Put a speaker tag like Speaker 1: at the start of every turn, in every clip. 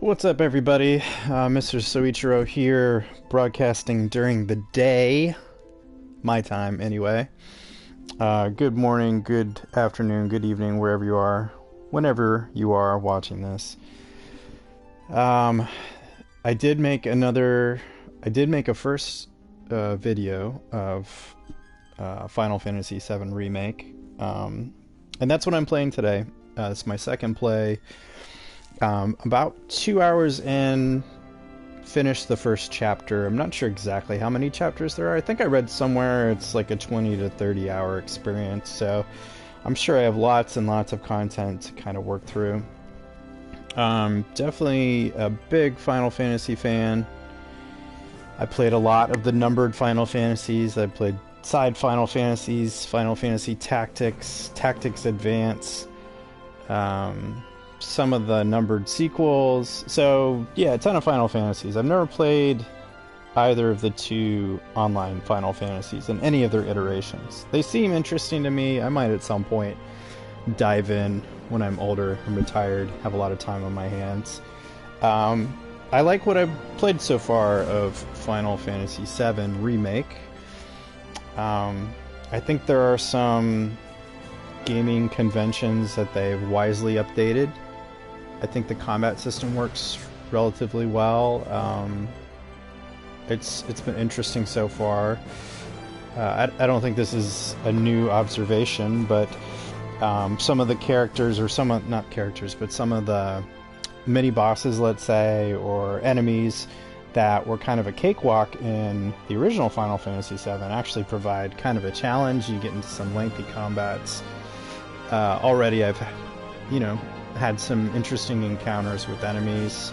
Speaker 1: What's up, everybody? MrSoichiro here, broadcasting during the day, my time anyway. Good morning, good afternoon, good evening, wherever you are, whenever you are watching this. Um, I did make a first video of Final Fantasy VII Remake, and that's what I'm playing today. It's my second play. About 2 hours in, finished the first chapter. I'm not sure exactly how many chapters there are. I think I read somewhere it's like a 20 to 30 hour experience, so I'm sure I have lots and lots of content to kind of work through. Definitely a big Final Fantasy fan. I played a lot of the numbered Final Fantasies. I played side Final Fantasies, Final Fantasy Tactics, Tactics Advance, some of the numbered sequels. So yeah, a ton of Final Fantasies. I've never played either of the two online Final Fantasies in any of their iterations. They seem interesting to me. I might at some point dive in when I'm older and retired, have a lot of time on my hands. I like what I've played so far of Final Fantasy VII Remake. I think there are some gaming conventions that they've wisely updated. I think the combat system works relatively well. It's been interesting so far. I don't think this is a new observation, but some of the characters, or some of, not characters, but some of the mini bosses, let's say, or enemies that were kind of a cakewalk in the original Final Fantasy VII actually provide kind of a challenge. You get into some lengthy combats. Already I've, had some interesting encounters with enemies.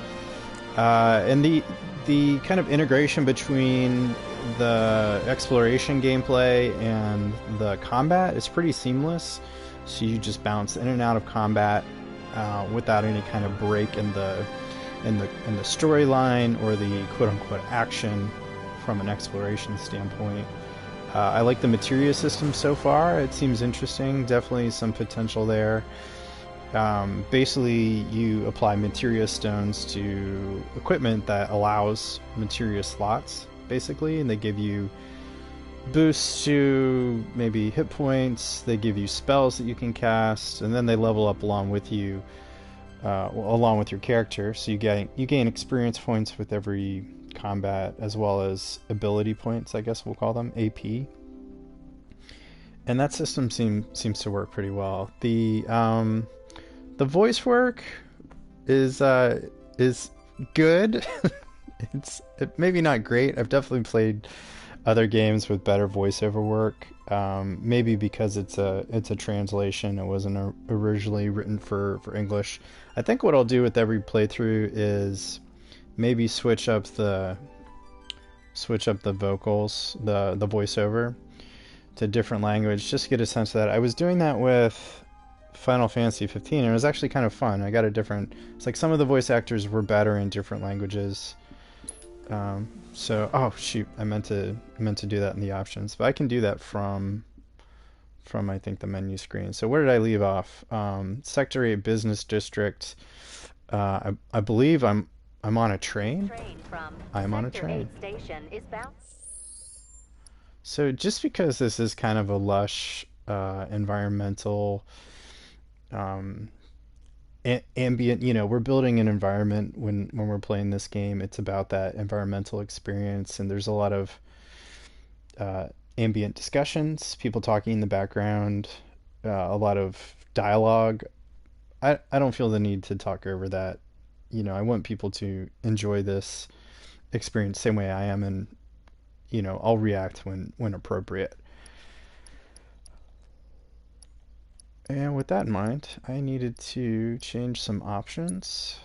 Speaker 1: And the kind of integration between the exploration gameplay and the combat is pretty seamless. So you just bounce in and out of combat without any kind of break in the storyline or the quote-unquote action from an exploration standpoint. I like the materia system so far. It seems interesting. Definitely some potential there. Basically, you apply materia stones to equipment that allows materia slots, basically, and they give you boosts to maybe hit points. They give you spells that you can cast, and then they level up along with you, along with your character. So you gain experience points with every combat, as well as ability points, I guess we'll call them, AP. And that system seems to work pretty well. The voice work is good. It's maybe not great. I've definitely played other games with better voiceover work. Maybe because it's a translation. It wasn't originally written for English. I think what I'll do with every playthrough is maybe switch up the vocals, the voiceover, to a different language, just to get a sense of that. I was doing that with Final Fantasy 15, and it was actually kind of fun. I got a different. It's like some of the voice actors were better in different languages. So, oh shoot, I meant to do that in the options, but I can do that from I think the menu screen. So where did I leave off? Sector 8 Business District. I believe I'm on a train. I'm on a train. Station is bound. So just because this is kind of a lush environmental ambient, we're building an environment when we're playing this game. It's about that environmental experience, and there's a lot of ambient discussions, people talking in the background, a lot of dialogue. I don't feel the need to talk over that. I want people to enjoy this experience the same way I am, and I'll react when appropriate. And with that in mind, I needed to change some options.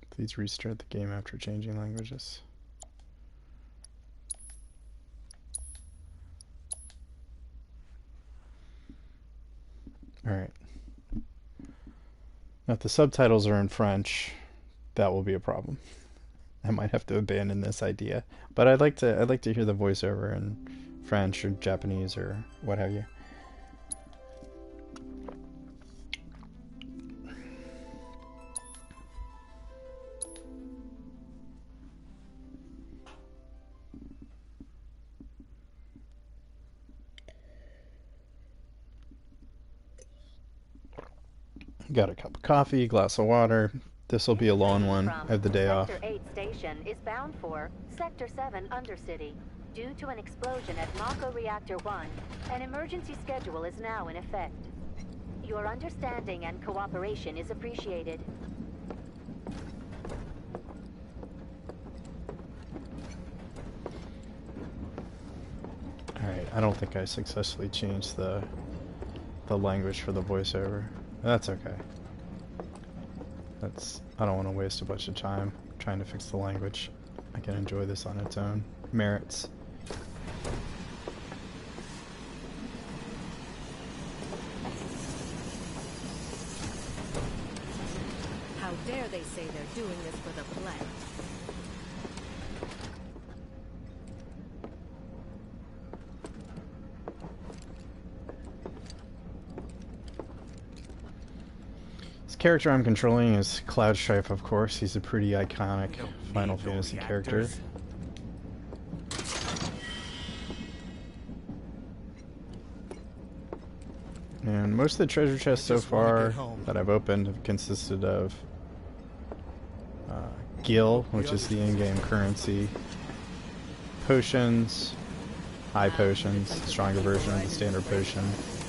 Speaker 1: Please restart the game after changing languages. Alright. Now if the subtitles are in French, that will be a problem. I might have to abandon this idea. But I'd like to hear the voiceover in French or Japanese or what have you. Got a cup of coffee, glass of water. This will be a long one. I have the day off.
Speaker 2: Sector 8 station is bound for Sector 7 Undercity. Due to an explosion at Mako Reactor 1, an emergency schedule is now in effect. Your understanding and cooperation is appreciated.
Speaker 1: Alright, I don't think I successfully changed the language for the voiceover. That's okay. I don't want to waste a bunch of time trying to fix the language. I can enjoy this on its own merits.
Speaker 3: How dare they say they're doing this for the play?
Speaker 1: Character I'm controlling is Cloud Strife, of course. He's a pretty iconic Final Fantasy character. And most of the treasure chests so far that I've opened have consisted of Gil, which is the in-game currency, potions, high potions, stronger version of the standard potion,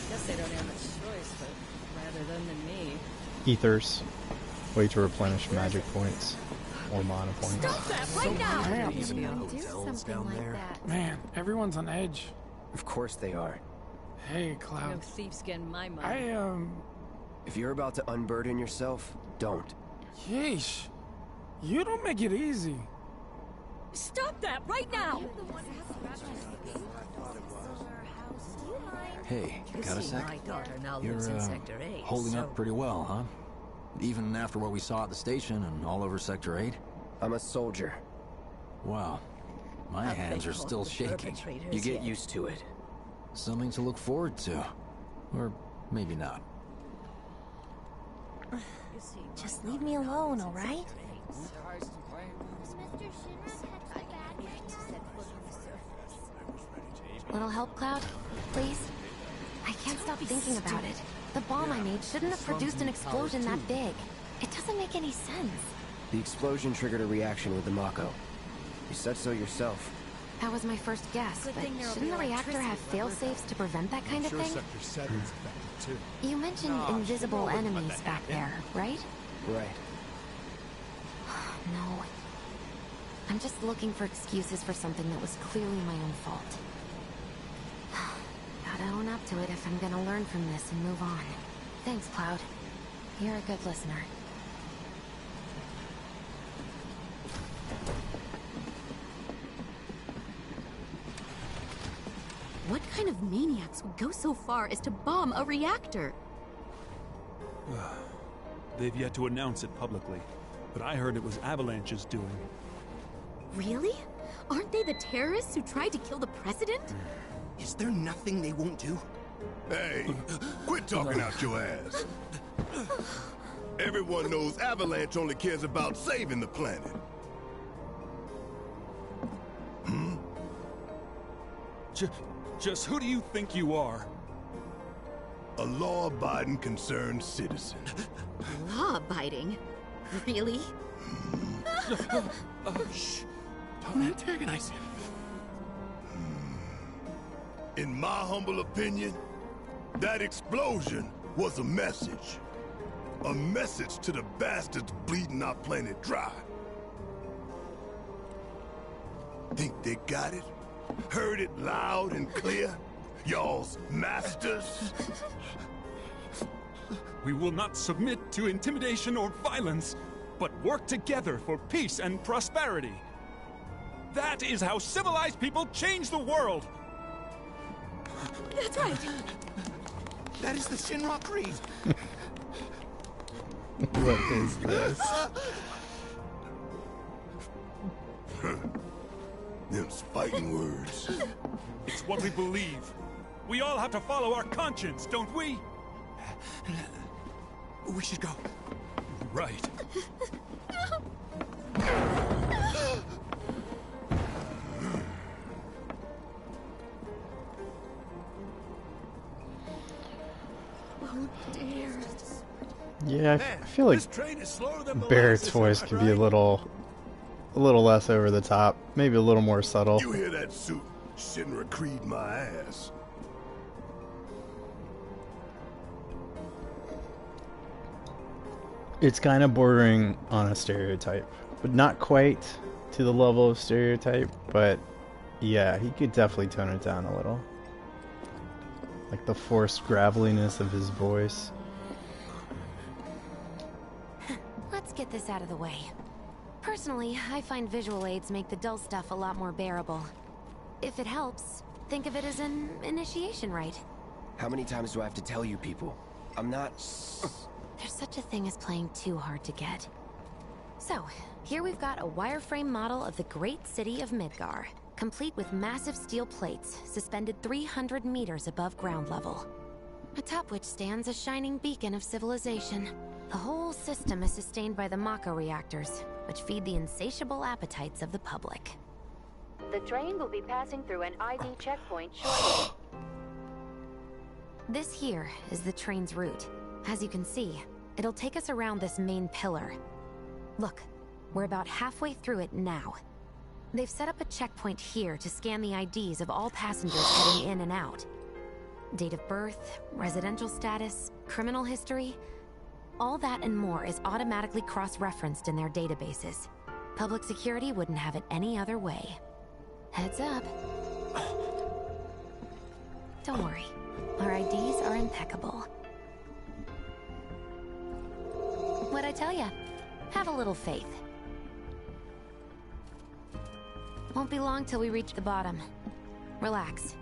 Speaker 3: Guess they don't have much choice, but rather them than me.
Speaker 1: ethers, way to replenish magic points or mana points.
Speaker 3: Stop that right now!
Speaker 4: Do something like that.
Speaker 5: Man, everyone's on edge.
Speaker 6: Of course they are.
Speaker 5: Hey,
Speaker 3: No
Speaker 5: Cloud.
Speaker 3: thief-skin my money.
Speaker 6: If you're about to unburden yourself, don't.
Speaker 5: Yeesh. You don't make it easy.
Speaker 3: Stop that right now!
Speaker 4: Hey, got a sec?
Speaker 3: My daughter now lives
Speaker 4: You're
Speaker 3: in Sector 8,
Speaker 4: holding
Speaker 3: so...
Speaker 4: up pretty well, huh? Even after what we saw at the station and all over Sector 8?
Speaker 6: I'm a soldier.
Speaker 4: Wow. My hands are still shaking.
Speaker 6: You get used to it.
Speaker 4: Something to look forward to. Or maybe not.
Speaker 7: Just leave me alone, all right? Little help, Cloud? Please? I can't stop thinking about it. The bomb I made shouldn't have produced an explosion that big. It doesn't make any sense.
Speaker 6: The explosion triggered a reaction with the Mako. You said so yourself.
Speaker 7: That was my first guess, but shouldn't the reactor have fail-safes to prevent that kind of thing? You mentioned invisible enemies back there, right?
Speaker 6: Right.
Speaker 7: No. I'm just looking for excuses for something that was clearly my own fault. Gotta own up to it if I'm gonna learn from this and move on. Thanks, Cloud. You're a good listener.
Speaker 8: What kind of maniacs would go so far as to bomb a reactor?
Speaker 9: They've yet to announce it publicly, but I heard it was Avalanche's doing.
Speaker 8: Really? Aren't they the terrorists who tried to kill the president?
Speaker 10: Is there nothing they won't do?
Speaker 11: Hey, quit talking out your ass. Everyone knows Avalanche only cares about saving the planet.
Speaker 9: Just who do you think you are?
Speaker 11: A law-abiding, concerned citizen.
Speaker 8: Law-abiding? Really?
Speaker 10: Shh. Don't antagonize him.
Speaker 11: In my humble opinion, that explosion was a message. A message to the bastards bleeding our planet dry. Think they got it? Heard it loud and clear? Y'all's masters?
Speaker 9: We will not submit to intimidation or violence, but work together for peace and prosperity. That is how civilized people change the world!
Speaker 8: That's right!
Speaker 10: That is the Shinra Creed.
Speaker 1: What is this?
Speaker 11: Them's fighting words.
Speaker 9: It's what we believe. We all have to follow our conscience, don't we?
Speaker 10: We should go.
Speaker 9: Right.
Speaker 8: Oh dear.
Speaker 1: Yeah, I feel like Barrett's voice could be a little less over the top, maybe a little more subtle.
Speaker 11: You hear that suit? Shinra Creed my ass.
Speaker 1: It's kind of bordering on a stereotype, but not quite to the level of stereotype, but yeah, he could definitely tone it down a little. Like the forced graveliness of his voice.
Speaker 7: Let's get this out of the way. Personally, I find visual aids make the dull stuff a lot more bearable. If it helps, think of it as an initiation rite.
Speaker 6: How many times do I have to tell you people? I'm not...
Speaker 7: There's such a thing as playing too hard to get. So, here we've got a wireframe model of the great city of Midgar, complete with massive steel plates suspended 300 meters above ground level, atop which stands a shining beacon of civilization. The whole system is sustained by the Mako reactors, which feed the insatiable appetites of the public.
Speaker 2: The train will be passing through an ID checkpoint shortly.
Speaker 7: This here is the train's route. As you can see, it'll take us around this main pillar. Look, we're about halfway through it now. They've set up a checkpoint here to scan the IDs of all passengers heading in and out. Date of birth, residential status, criminal history, all that and more is automatically cross-referenced in their databases. Public security wouldn't have it any other way. Heads up. Don't worry, our IDs are impeccable. What'd I tell ya? Have a little faith. Won't be long till we reach the bottom. Relax.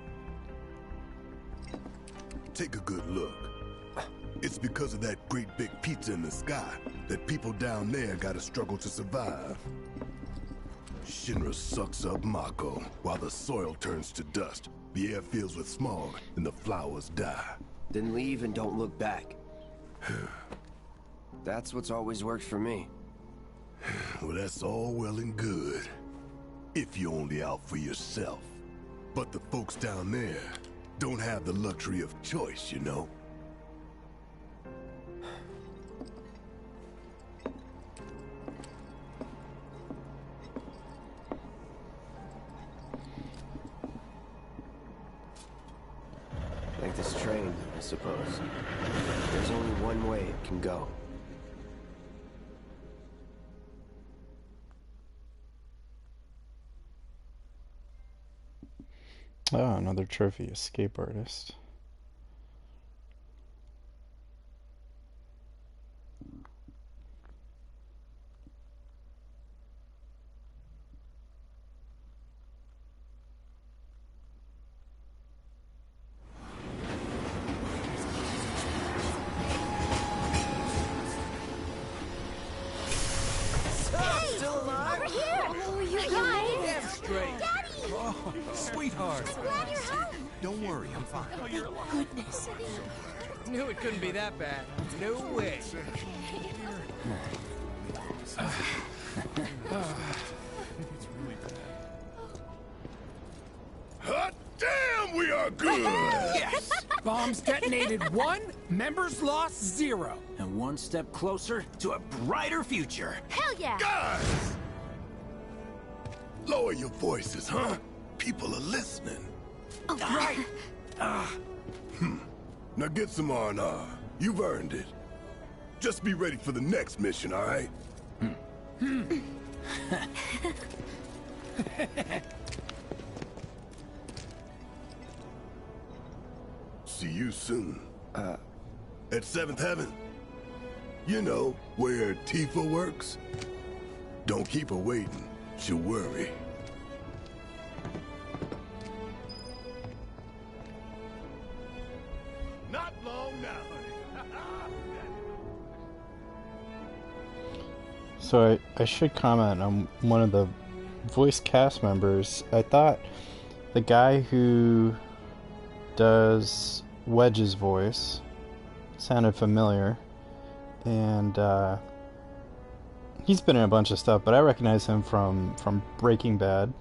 Speaker 11: Take a good look. It's because of that great big pizza in the sky that people down there gotta struggle to survive. Shinra sucks up Mako while the soil turns to dust, the air fills with smog, and the flowers die.
Speaker 6: Then leave and don't look back. That's what's always worked for me.
Speaker 11: Well, that's all well and good. If you're only out for yourself. But the folks down there don't have the luxury of choice, you know?
Speaker 6: Like this train, I suppose. There's only one way it can go.
Speaker 1: Oh, another trophy escape artist.
Speaker 9: Sweetheart.
Speaker 10: Glad you're home. Don't worry, I'm fine.
Speaker 8: Thank goodness.
Speaker 12: Knew it couldn't be that bad. No way.
Speaker 11: Hot damn, we are good!
Speaker 5: Yes! Bombs detonated 1, members lost 0.
Speaker 12: And one step closer to a brighter future.
Speaker 8: Hell yeah!
Speaker 11: Guys! Lower your voices, huh? People are listening.
Speaker 8: Oh, right.
Speaker 11: Now get some R&R. You've earned it. Just be ready for the next mission, all right? See you soon. At 7th Heaven. You know, where Tifa works. Don't keep her waiting. She'll worry. Not long now, honey.
Speaker 1: So I should comment on one of the voice cast members, I thought the guy who does Wedge's voice sounded familiar, and he's been in a bunch of stuff, but I recognize him from Breaking Bad.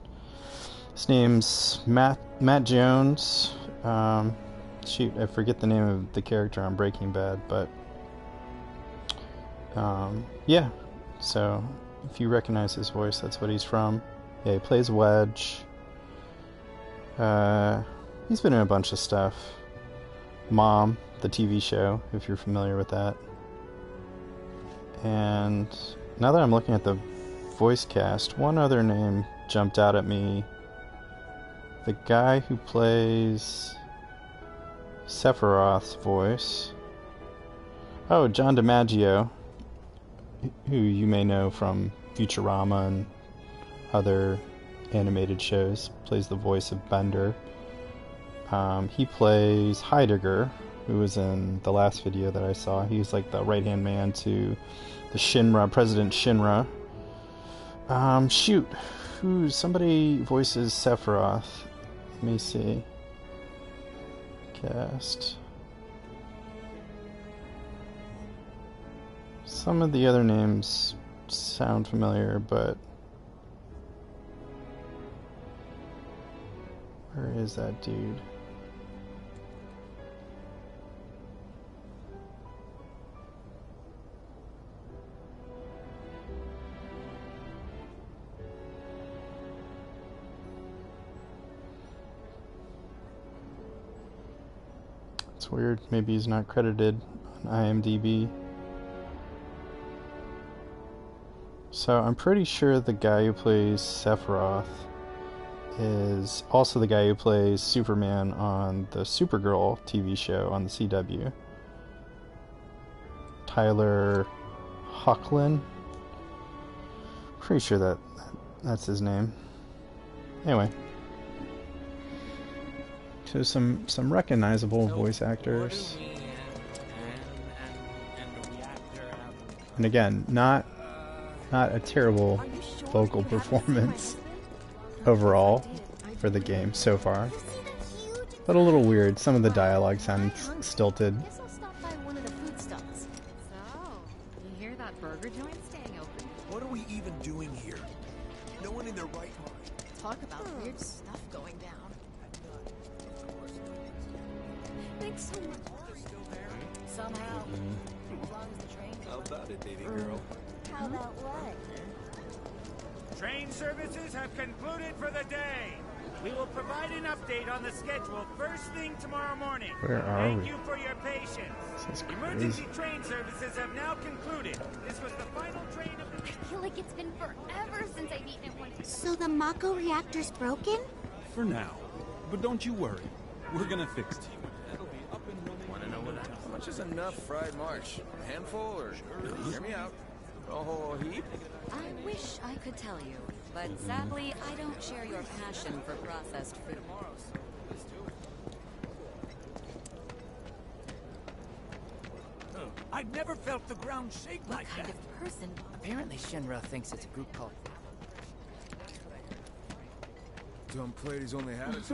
Speaker 1: His name's Matt Jones. Shoot, I forget the name of the character on Breaking Bad, but yeah. So if you recognize his voice, that's what he's from. Yeah, he plays Wedge. He's been in a bunch of stuff. Mom, the TV show, if you're familiar with that. And now that I'm looking at the voice cast, one other name jumped out at me. The guy who plays Sephiroth's voice. Oh, John DiMaggio, who you may know from Futurama and other animated shows, plays the voice of Bender. He plays Heidegger, who was in the last video that I saw. He's like the right-hand man to the Shinra, President Shinra. Shoot, somebody voices Sephiroth. Let me see. Cast. Some of the other names sound familiar, but where is that dude? It's weird. Maybe he's not credited on IMDb. So I'm pretty sure the guy who plays Sephiroth is also the guy who plays Superman on the Supergirl TV show on the CW. Tyler Hoechlin. Pretty sure that's his name. Anyway. So some recognizable voice actors. And again, not a terrible vocal performance overall for the game so far, but a little weird. Some of the dialogue sounds stilted.
Speaker 8: Guess I'll stop by one of the food stalls. So, you hear that burger joint staying open?
Speaker 10: What are we even doing here? No one in their right mind.
Speaker 8: Talk about weird stuff going down. Thanks so much.
Speaker 3: Somehow. As long as the train goes.
Speaker 10: How about it, baby girl?
Speaker 2: How about what?
Speaker 13: Train services have concluded for the day. We will provide an update on the schedule first thing tomorrow morning.
Speaker 1: Where are
Speaker 13: Thank
Speaker 1: we?
Speaker 13: you for your patience.
Speaker 1: This is
Speaker 13: Emergency
Speaker 1: crazy.
Speaker 13: train services have now concluded. This was the final train of the
Speaker 8: I feel like it's been forever since I've eaten at one.
Speaker 14: So the Mako reactor's broken?
Speaker 9: For now. But don't you worry. We're gonna fix it.
Speaker 10: It'll be up and running.
Speaker 6: Want to know how much is enough fried marsh? A handful or hear me out? A whole heap?
Speaker 15: I wish I could tell you, but sadly, I don't share your passion for processed food.
Speaker 5: I've never felt the ground shake
Speaker 15: What
Speaker 5: like
Speaker 15: kind
Speaker 5: that.
Speaker 15: of person?
Speaker 12: Apparently Shinra thinks it's a group called...
Speaker 10: Dumb Platy's only had it.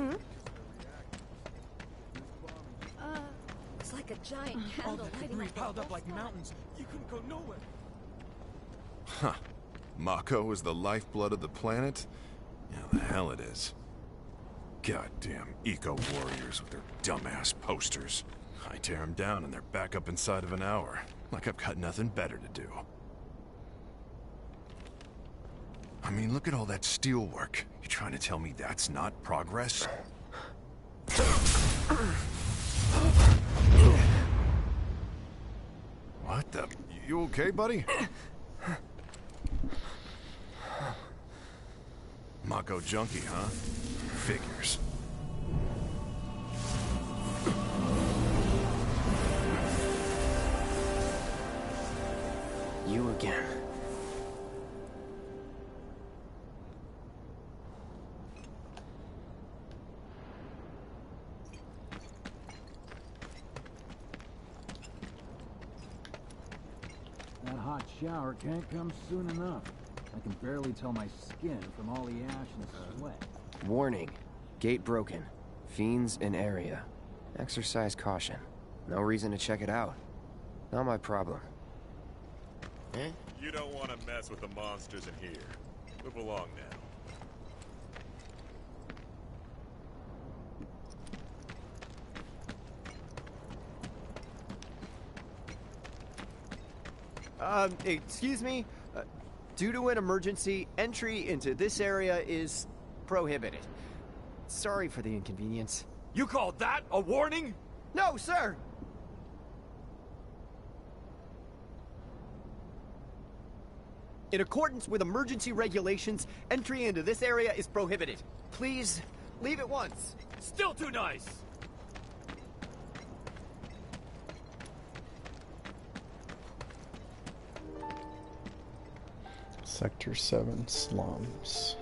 Speaker 8: It's like a giant
Speaker 5: All
Speaker 8: candle
Speaker 5: that
Speaker 8: lighting
Speaker 5: debris
Speaker 8: up
Speaker 5: piled
Speaker 8: the
Speaker 5: up like
Speaker 8: whole
Speaker 5: mountains. You couldn't go nowhere.
Speaker 16: Huh. Mako is the lifeblood of the planet? Yeah, the hell it is. Goddamn eco-warriors with their dumbass posters. I tear them down and they're back up inside of an hour. Like I've got nothing better to do. I mean, look at all that steel work. You trying to tell me that's not progress? What the... You okay, buddy? Mako junkie, huh? Figures.
Speaker 6: You again.
Speaker 17: That hot shower can't come soon enough. I can barely tell my skin from all the ash and sweat.
Speaker 6: Warning. Gate broken. Fiends in area. Exercise caution. No reason to check it out. Not my problem.
Speaker 18: Eh? You don't want to mess with the monsters in here. Move along now.
Speaker 19: Excuse me? Due to an emergency, entry into this area is prohibited. Sorry for the inconvenience.
Speaker 5: You called that a warning?
Speaker 19: No, sir! In accordance with emergency regulations, entry into this area is prohibited. Please, leave at once.
Speaker 5: Still too nice!
Speaker 1: Sector 7 slums.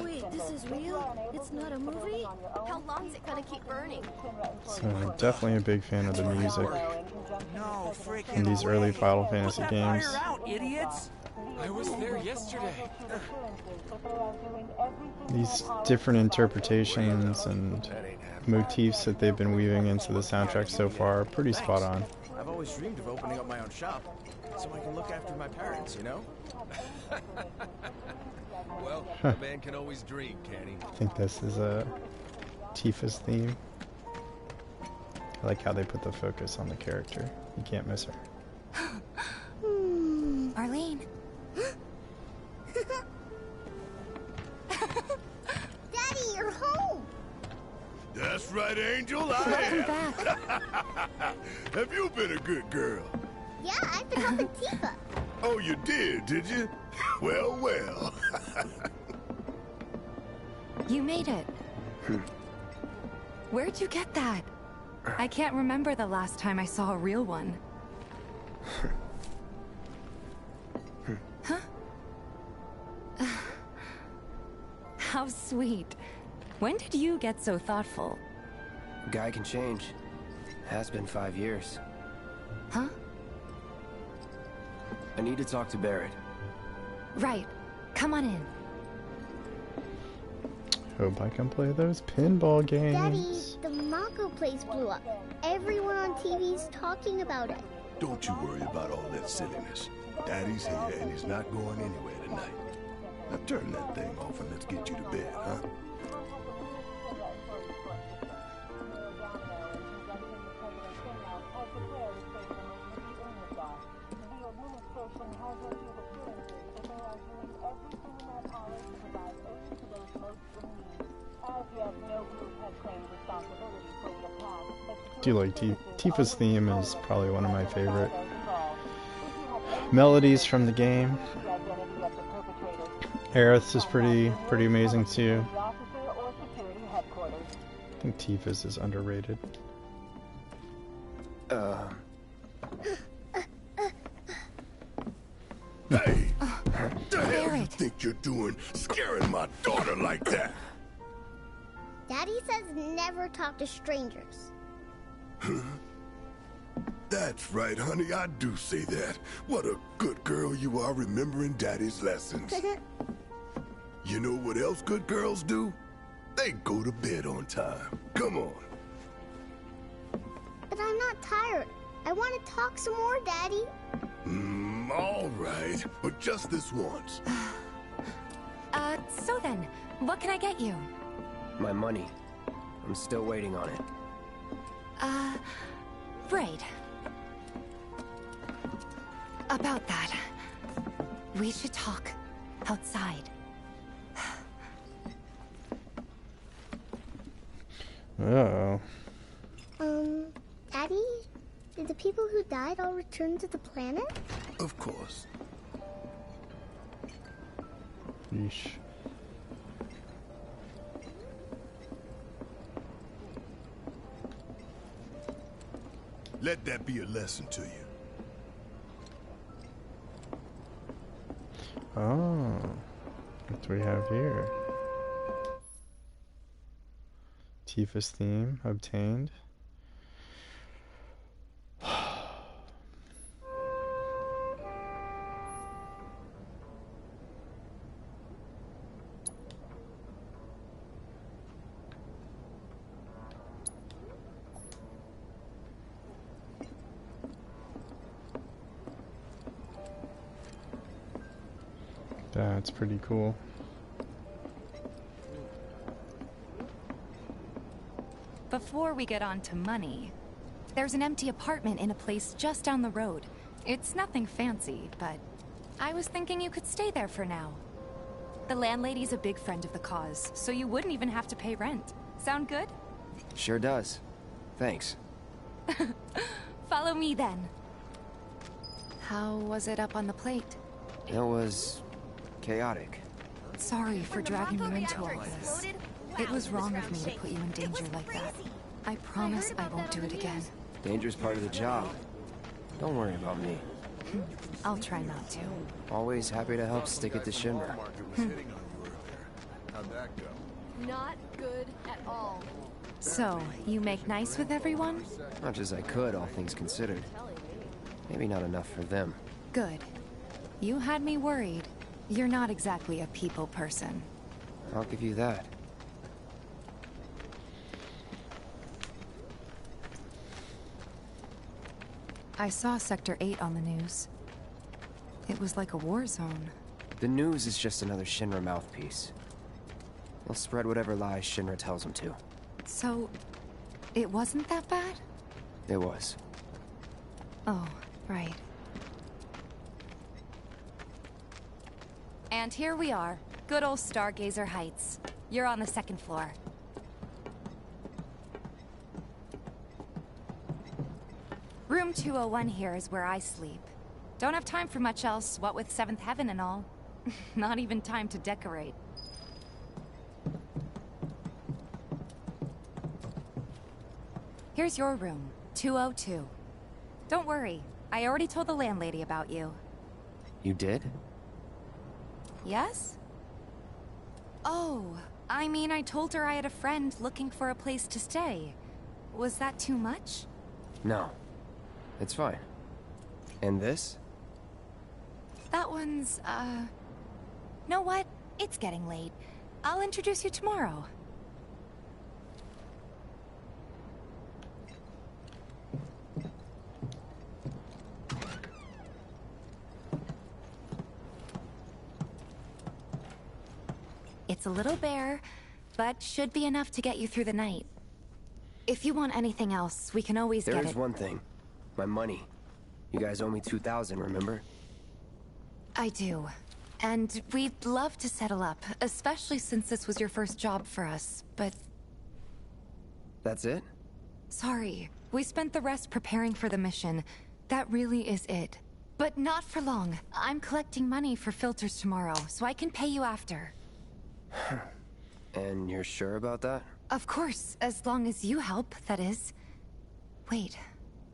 Speaker 14: Wait, this is real? It's not a movie? How long's it gonna keep burning?
Speaker 1: So definitely a big fan of the music
Speaker 13: No,
Speaker 1: in these early Final Fantasy games.
Speaker 5: idiots! I was there yesterday.
Speaker 1: These different interpretations and motifs that they've been weaving into the soundtrack so far are pretty spot on.
Speaker 10: I've always dreamed of opening up my own shop, so I can look after my parents, you know?
Speaker 12: Well, a man can always dream, can't he?
Speaker 1: I think this is Tifa's theme. I like how they put the focus on the character. You can't miss her.
Speaker 7: Arlene.
Speaker 14: Daddy, you're home!
Speaker 11: That's right, Angel. I am. Have you been a good girl?
Speaker 14: Yeah, I've been helping Tifa.
Speaker 11: Oh, you did you? Well, well.
Speaker 7: You made it. Where'd you get that? I can't remember the last time I saw a real one. Huh? How sweet. When did you get so thoughtful?
Speaker 6: Guy can change. Has been 5 years.
Speaker 7: Huh?
Speaker 6: I need to talk to Barrett.
Speaker 7: Right. Come on in.
Speaker 1: Hope I can play those pinball games.
Speaker 14: Daddy, the Mako place blew up. Everyone on TV's talking about it.
Speaker 11: Don't you worry about all that silliness. Daddy's here and he's not going anywhere tonight. Now turn that thing off and let's get you to bed, huh?
Speaker 1: Do like Tifa's theme is probably one of my favorite melodies from the game. Aerith's is pretty amazing too. I think Tifa's is underrated.
Speaker 11: Hey! What the hell you think you're doing, scaring my daughter like that?
Speaker 14: Daddy says never talk to strangers.
Speaker 11: That's right, honey, I do say that. What a good girl you are remembering Daddy's lessons. You know what else good girls do? They go to bed on time. Come on.
Speaker 14: But I'm not tired. I want to talk some more, Daddy.
Speaker 11: All right, but just this once.
Speaker 7: So then, what can I get you?
Speaker 6: My money. I'm still waiting on it.
Speaker 7: Right. About that, we should talk outside.
Speaker 1: Uh-oh.
Speaker 14: Daddy? Did the people who died all return to the planet?
Speaker 11: Of course.
Speaker 1: Sheesh.
Speaker 11: Let that be a lesson to you.
Speaker 1: Oh, what do we have here? Tifa's theme obtained. That's pretty cool.
Speaker 20: Before we get on to money, there's an empty apartment in a place just down the road. It's nothing fancy, but I was thinking you could stay there for now. The landlady's a big friend of the cause, so you wouldn't even have to pay rent. Sound good?
Speaker 6: Sure does. Thanks.
Speaker 20: Follow me then. How was it up on the plate?
Speaker 6: It was chaotic.
Speaker 20: Sorry for dragging you into all this. It was wrong of me to put you in danger like that. I promise I won't do it again.
Speaker 6: Danger's part of the job. Don't worry about me.
Speaker 20: I'll try not to.
Speaker 6: Always happy to help stick it to Shinra.
Speaker 11: How'd that go?
Speaker 8: Not good at all.
Speaker 20: So, you make nice with everyone?
Speaker 6: Much as I could, all things considered. Maybe not enough for them.
Speaker 20: Good. You had me worried. You're not exactly a people person.
Speaker 6: I'll give you that.
Speaker 20: I saw Sector 8 on the news. It was like a war zone.
Speaker 6: The news is just another Shinra mouthpiece. They'll spread whatever lies Shinra tells them to.
Speaker 20: So, it wasn't that bad?
Speaker 6: It was.
Speaker 20: Oh, right. And here we are. Good old Stargazer Heights. You're on the second floor. Room 201 here is where I sleep. Don't have time for much else, what with 7th Heaven and all. Not even time to decorate. Here's your room, 202. Don't worry, I already told the landlady about you.
Speaker 6: You did?
Speaker 20: Yes? Oh, I mean I told her I had a friend looking for a place to stay. Was that too much?
Speaker 6: No. It's fine. And this?
Speaker 20: That one's, know what? It's getting late. I'll introduce you tomorrow. It's a little bare, but should be enough to get you through the night. If you want anything else, we can always get it.
Speaker 6: There is one thing. My money. You guys owe me 2,000, remember?
Speaker 20: I do. And we'd love to settle up, especially since this was your first job for us, but...
Speaker 6: That's it?
Speaker 20: Sorry. We spent the rest preparing for the mission. That really is it. But not for long. I'm collecting money for filters tomorrow, so I can pay you after.
Speaker 6: And you're sure about that?
Speaker 20: Of course, as long as you help, that is. Wait,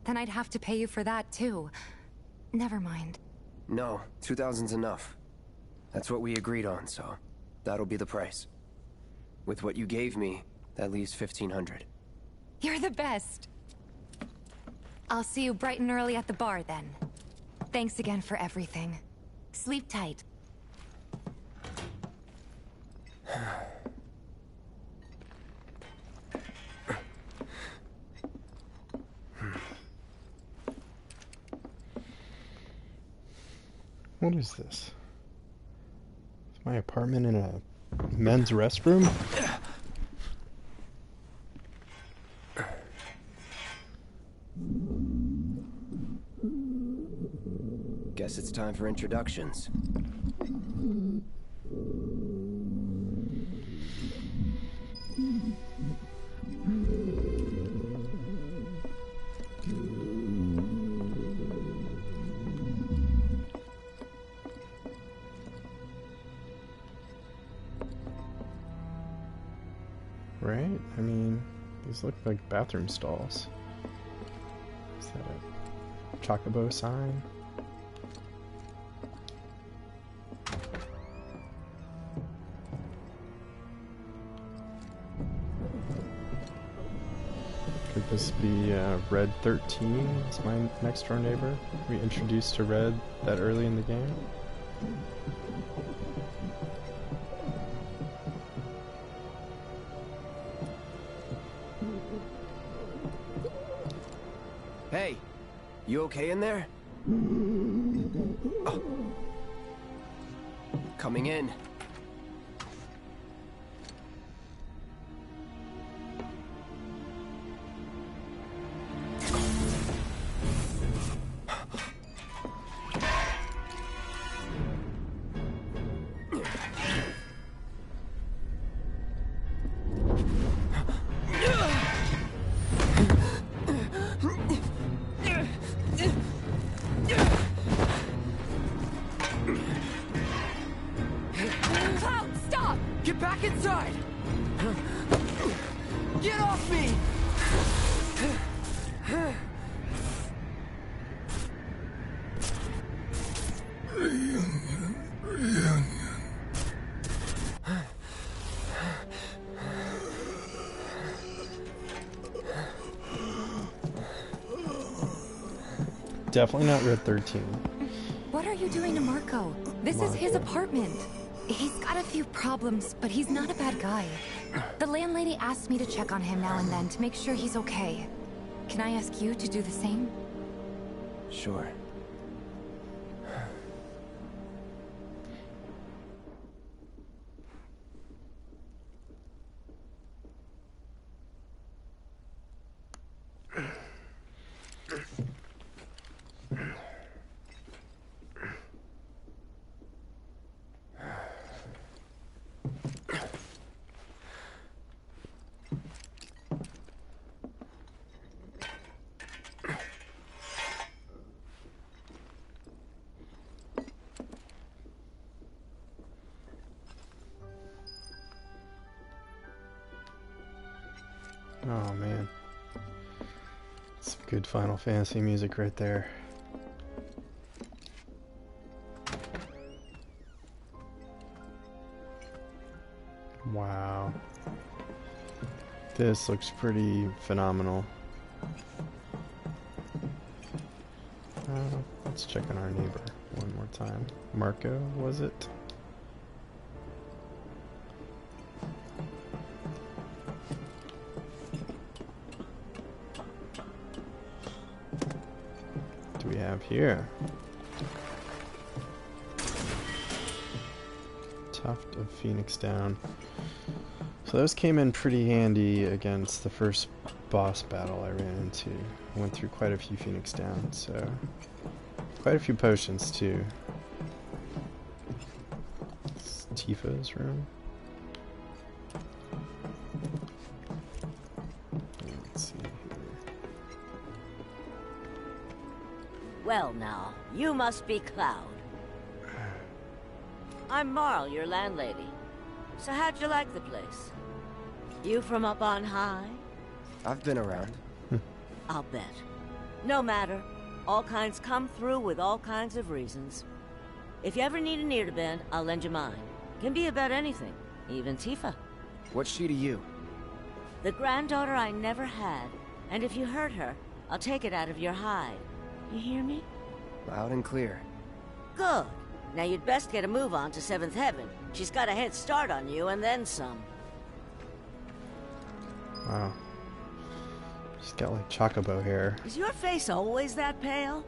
Speaker 20: then I'd have to pay you for that too. Never mind.
Speaker 6: No, 2,000's enough. That's what we agreed on, so that'll be the price. With what you gave me, that leaves 1,500.
Speaker 20: You're the best. I'll see you bright and early at the bar then. Thanks again for everything. Sleep tight.
Speaker 1: What is this? Is my apartment in a men's restroom?
Speaker 6: Guess it's time for introductions.
Speaker 1: right? I mean, these look like bathroom stalls. Is that a chocobo sign? Could this be Red 13? Is my next door neighbor? We introduced to Red that early in the game?
Speaker 6: Hey, you okay in there? Oh. Coming in.
Speaker 1: Definitely not Red 13.
Speaker 20: What are you doing to Marco? This is his apartment. He's got a few problems, but he's not a bad guy. The landlady asked me to check on him now and then to make sure he's okay. Can I ask you to do the same?
Speaker 6: Sure.
Speaker 1: Oh man, some good Final Fantasy music right there. Wow, this looks pretty phenomenal. Let's check on our neighbor one more time. Marco, was it? Here. Tuft of Phoenix Down. So those came in pretty handy against the first boss battle I ran into. I went through quite a few Phoenix Down, so quite a few potions too. It's Tifa's room. Let's see here.
Speaker 21: Well now, you must be Cloud. I'm Marl, your landlady. So how'd you like the place? You from up on high?
Speaker 6: I've been around.
Speaker 21: I'll bet. No matter. All kinds come through with all kinds of reasons. If you ever need an ear to bend, I'll lend you mine. Can be about anything, even Tifa.
Speaker 6: What's she to you?
Speaker 21: The granddaughter I never had, and if you hurt her, I'll take it out of your hide. You hear me?
Speaker 6: Loud and clear.
Speaker 21: Good. Now you'd best get a move on to 7th Heaven. She's got a head start on you, and then some.
Speaker 1: Wow. She's got like chocobo hair.
Speaker 21: Is your face always that pale?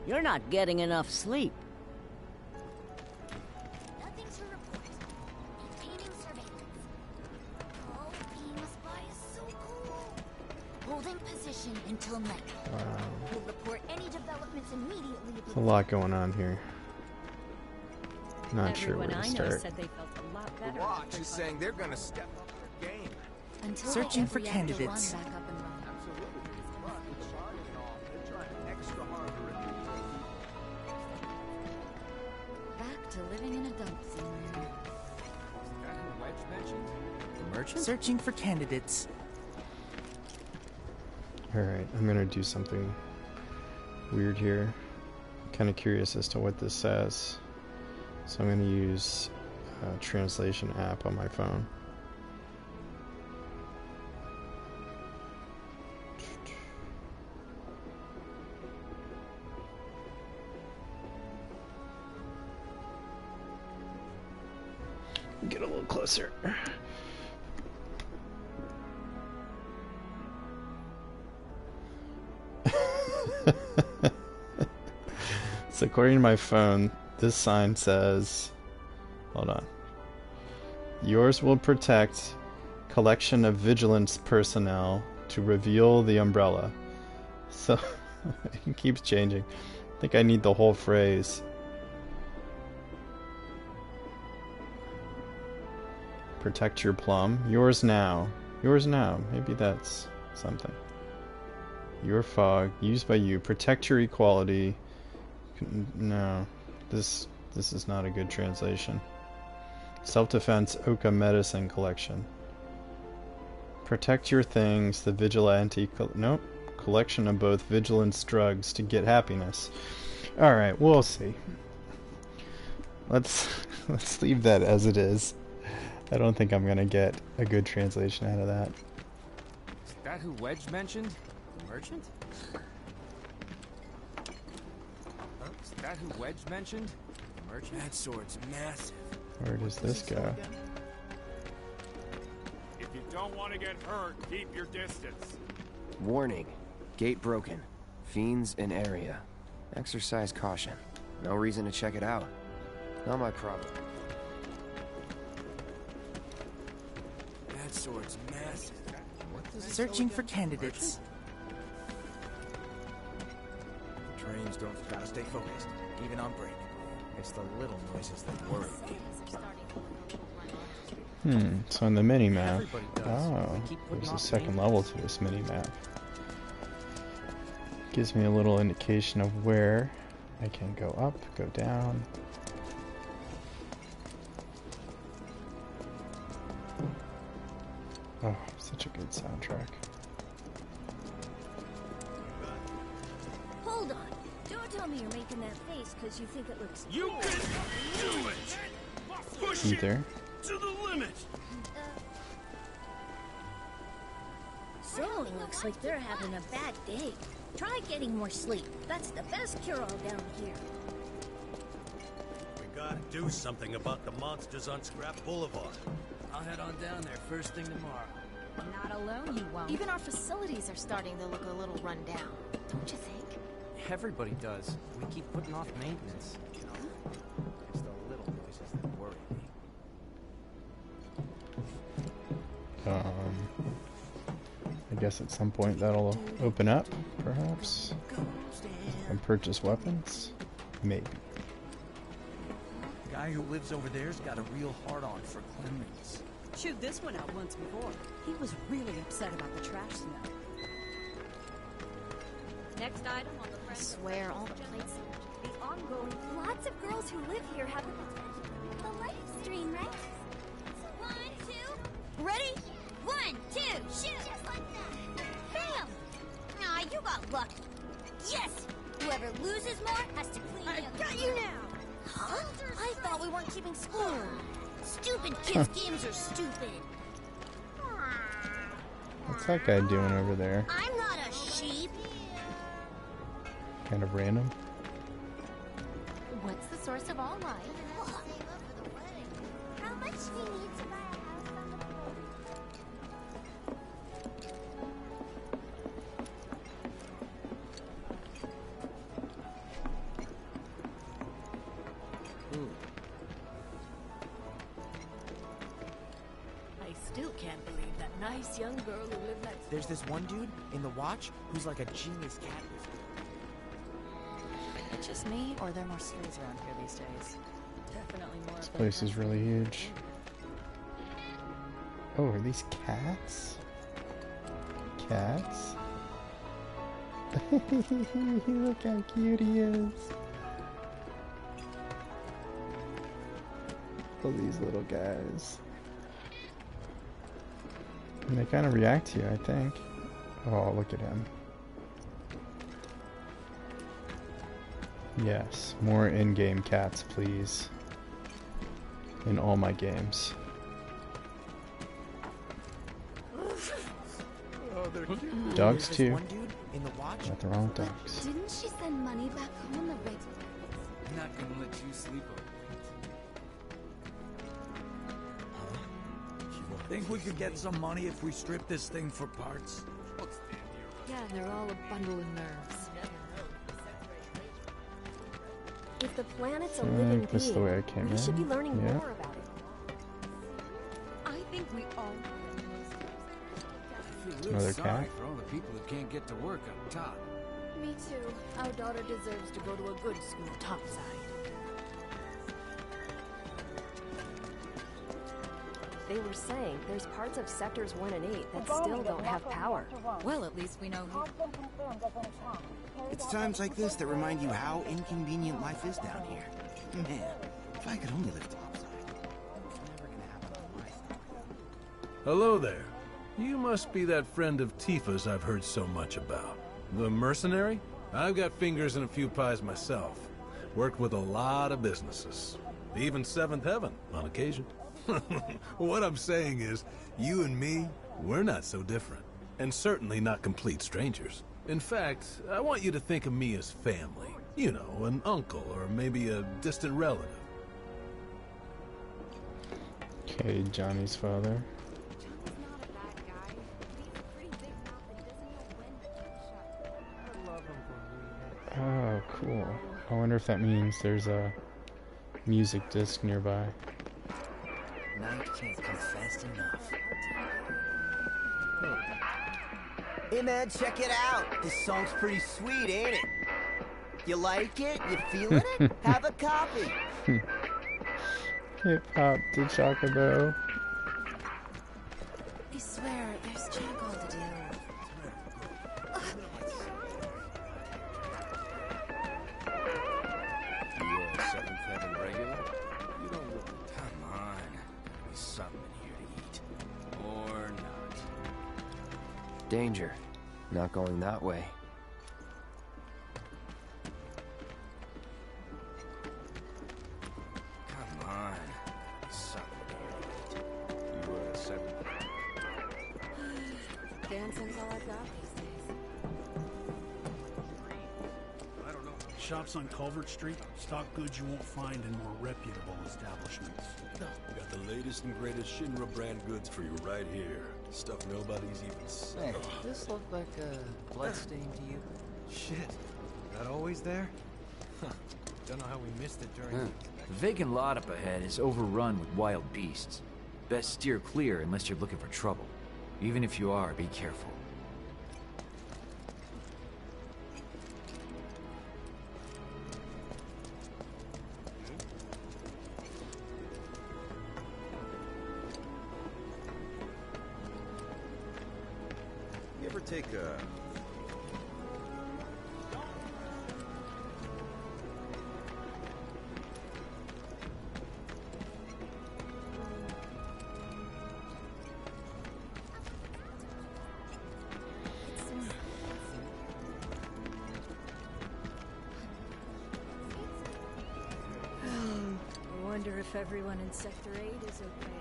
Speaker 21: You're not getting enough sleep.
Speaker 14: Nothing to report. Maintaining surveillance. Oh, being a spy is so cool. Holding position until night.
Speaker 1: Wow.
Speaker 14: We'll report any developments immediately.
Speaker 1: There's a lot going on here. Not sure where to
Speaker 8: Everyone I know
Speaker 1: start.
Speaker 8: said they felt a lot better.
Speaker 10: Watch is saying they're gonna step up their game.
Speaker 14: Until
Speaker 12: Searching
Speaker 14: they get
Speaker 12: for
Speaker 14: Reactor
Speaker 12: candidates.
Speaker 14: 1 back up and running. Back to living in a dump somewhere.
Speaker 10: Wedge mentioned?
Speaker 12: Merchant? Searching for candidates.
Speaker 1: Alright, I'm gonna do something weird here. I'm kind of curious as to what this says. So I'm gonna use a translation app on my phone. Get a little closer. So according to my phone, this sign says, hold on. Yours will protect collection of vigilance personnel to reveal the umbrella. So it keeps changing. I think I need the whole phrase. Protect your plum. Yours now. Yours now. Maybe that's something. Your fog. Used by you. Protect your equality. No. This is not a good translation. Self-defense Oka medicine collection. Protect your things. The vigilante. Nope. Collection of both vigilance drugs to get happiness. Alright, we'll see. Let's leave that as it is. I don't think I'm gonna get a good translation out of that.
Speaker 12: Is that who Wedge mentioned? The merchant? Is that who Wedge mentioned? The merchant?
Speaker 10: That sword's massive.
Speaker 1: Where does this go?
Speaker 13: If you don't want to get hurt, keep your distance.
Speaker 6: Warning. Gate broken. Fiends in area. Exercise caution. No reason to check it out. Not my problem.
Speaker 10: That sword's massive.
Speaker 12: Searching for candidates.
Speaker 10: Trains don't gotta stay focused, even on break. It's the little noises that worry me.
Speaker 1: So on the mini-map, oh, there's a second level to this mini-map. Gives me a little indication of where I can go up, go down. Oh, such a good soundtrack.
Speaker 14: Hold on. Don't tell me you're making that face because you think it looks
Speaker 13: You
Speaker 14: cool.
Speaker 13: can do it! Push
Speaker 1: Either.
Speaker 13: it to the limit!
Speaker 14: Someone looks like they're having a bad day. Try getting more sleep. That's the best cure-all down here.
Speaker 4: We gotta do something about the monsters on Scrap Boulevard.
Speaker 12: I'll head on down there first thing tomorrow.
Speaker 8: Not alone, you won't. Even our facilities are starting to look a little run down, don't you think?
Speaker 12: Everybody does. We keep putting off maintenance.
Speaker 10: It's the little noises that worry me.
Speaker 1: I guess at some point that'll open up, perhaps. And purchase weapons? Maybe.
Speaker 10: Guy who lives over there's got a real hard-on for cleanliness.
Speaker 3: Chewed this one out once before. He was really upset about the trash smell.
Speaker 8: Next item on the I swear all the plates.
Speaker 14: The ongoing. Lots of girls who live here have the live stream, right? 1, 2. Ready? 1, 2, shoot! Just like that. Bam! Aw, you got lucky. Yes! Whoever loses more has to clean up. I got you now! Huh? I thought we weren't keeping score. Stupid kids' games are stupid.
Speaker 1: What's that guy doing over there?
Speaker 14: I'm not a sheep.
Speaker 1: Kind of random.
Speaker 8: What's the source of all life?
Speaker 14: How much do you need to buy a house on the road?
Speaker 3: I still can't believe that nice young girl who lived next.
Speaker 12: There's this one dude in the watch who's like a genius cat whisperer.
Speaker 8: It's just me, or are there more strays around here these days?
Speaker 3: Definitely more.
Speaker 1: This place is really huge. Oh, are these cats? Cats? Look how cute he is. Oh, these little guys. And they kind of react to you, I think. Oh, look at him. Yes, more in-game cats, please. In all my games. Dogs too. Nothing wrong with dogs.
Speaker 14: Didn't she send money back home on the regular?
Speaker 12: I'm not gonna let you sleep over.
Speaker 5: Think we could get some money if we strip this thing for parts?
Speaker 8: Yeah, they're all a bundle of nerves.
Speaker 14: If the planet's a
Speaker 1: I
Speaker 14: living
Speaker 1: think this is the way I came
Speaker 14: we should be
Speaker 1: in.
Speaker 14: learning
Speaker 1: Yeah.
Speaker 14: more about it.
Speaker 8: I think we all.
Speaker 1: Another
Speaker 12: Sorry
Speaker 1: cat.
Speaker 12: for all the people who can't get to work up top.
Speaker 14: Me too. Our daughter deserves to go to a good school topside. They were saying there's parts of sectors 1 and 8 that still don't have power.
Speaker 8: Well, at least we know who.
Speaker 10: It's times like this that remind you how inconvenient life is down here. Man, if I could only live topside. It's never gonna happen on my side.
Speaker 2: Hello there. You must be that friend of Tifa's I've heard so much about. The mercenary? I've got fingers in a few pies myself. Worked with a lot of businesses. Even Seventh Heaven, on occasion. What I'm saying is, you and me, we're not so different. And certainly not complete strangers. In fact, I want you to think of me as family. You know, an uncle or maybe a distant relative.
Speaker 1: Okay, Johnny's father. Oh, cool. I wonder if that means there's a music disc nearby.
Speaker 10: Night can't come fast enough. Hey man, check it out. This song's pretty sweet, ain't it? You like it? You feeling it? Have a copy.
Speaker 1: Hip hop to Chocobo.
Speaker 14: I swear, there's charcoal to do.
Speaker 6: You Seventh Heaven regular? You don't look. Come on. There's something here to eat. Or not. Danger. Not going that way. Come on. There's something here to eat. You Seventh.
Speaker 8: Dancing's all I've got these days.
Speaker 22: I don't know. Shops on Culvert Street stock goods you won't find in more reputable establishments.
Speaker 18: We got the latest and greatest Shinra brand goods for you right here. Stuff nobody's even seen.
Speaker 10: Hey, this look like a bloodstain to you?
Speaker 12: Shit. That always there? Huh. Don't know how we missed it during...
Speaker 23: The vacant lot up ahead is overrun with wild beasts. Best steer clear unless you're looking for trouble. Even if you are, be careful.
Speaker 18: You ever take a...
Speaker 3: I wonder if everyone in Sector 8 is okay.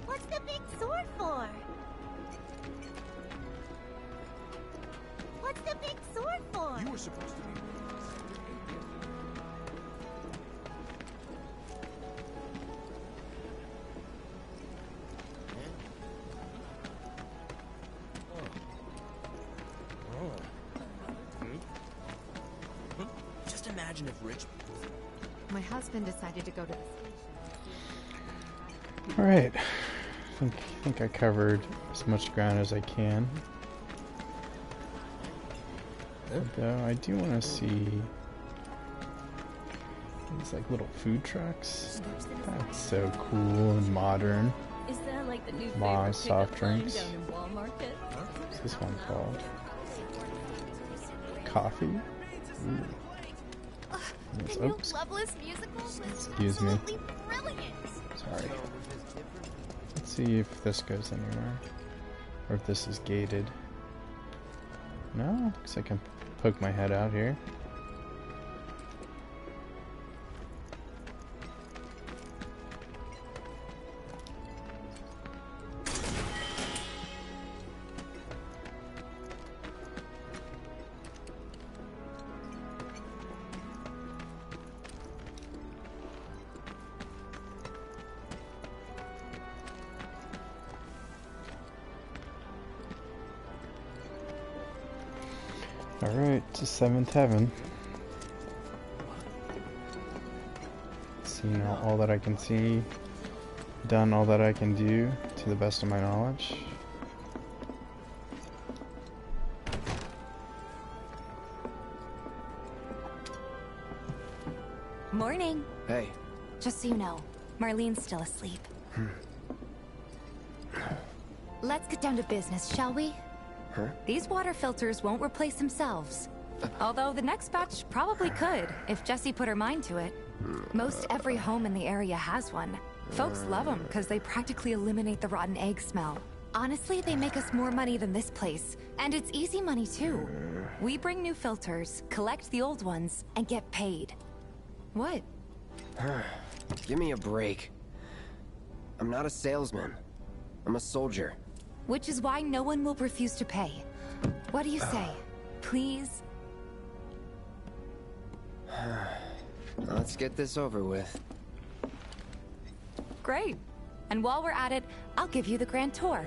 Speaker 14: What's the big sword for? What's the big sword for?
Speaker 9: You were supposed to be...
Speaker 10: Just imagine if rich...
Speaker 20: My husband decided to go to the station.
Speaker 1: Alright. I think I covered as much ground as I can. Though I do want to see these like little food trucks. That's so cool and modern.
Speaker 3: Is that like the new
Speaker 1: Mars
Speaker 3: favorite
Speaker 1: soft
Speaker 3: pickup line
Speaker 1: drinks.
Speaker 3: down in Walmart?
Speaker 1: What's this one called? Coffee? Ooh. Yes, oops.
Speaker 14: Loveless musical was
Speaker 1: Excuse me.
Speaker 14: absolutely brilliant.
Speaker 1: Sorry. See if this goes anywhere. Or if this is gated. No, looks like I can poke my head out here. Alright, to 7th heaven. Seen all that I can see. Done all that I can do to the best of my knowledge.
Speaker 7: Morning.
Speaker 6: Hey.
Speaker 7: Just so you know, Marlene's still asleep. Let's get down to business, shall we?
Speaker 6: Huh?
Speaker 7: These water filters won't replace themselves. Although the next batch probably could, if Jessie put her mind to it. Most every home in the area has one. Folks love them because they practically eliminate the rotten egg smell. Honestly, they make us more money than this place. And it's easy money too. We bring new filters, collect the old ones, and get paid. What?
Speaker 6: Give me a break. I'm not a salesman. I'm a soldier.
Speaker 7: Which is why no one will refuse to pay. What do you say? Please?
Speaker 6: Let's get this over with.
Speaker 7: Great. And while we're at it, I'll give you the grand tour.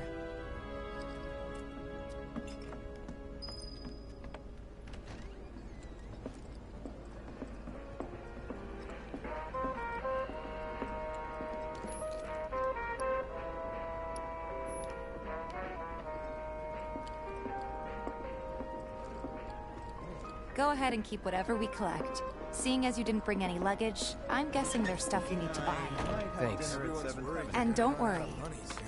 Speaker 7: Go ahead and keep whatever we collect. Seeing as you didn't bring any luggage, I'm guessing there's stuff you need to buy.
Speaker 6: Thanks.
Speaker 7: And don't worry,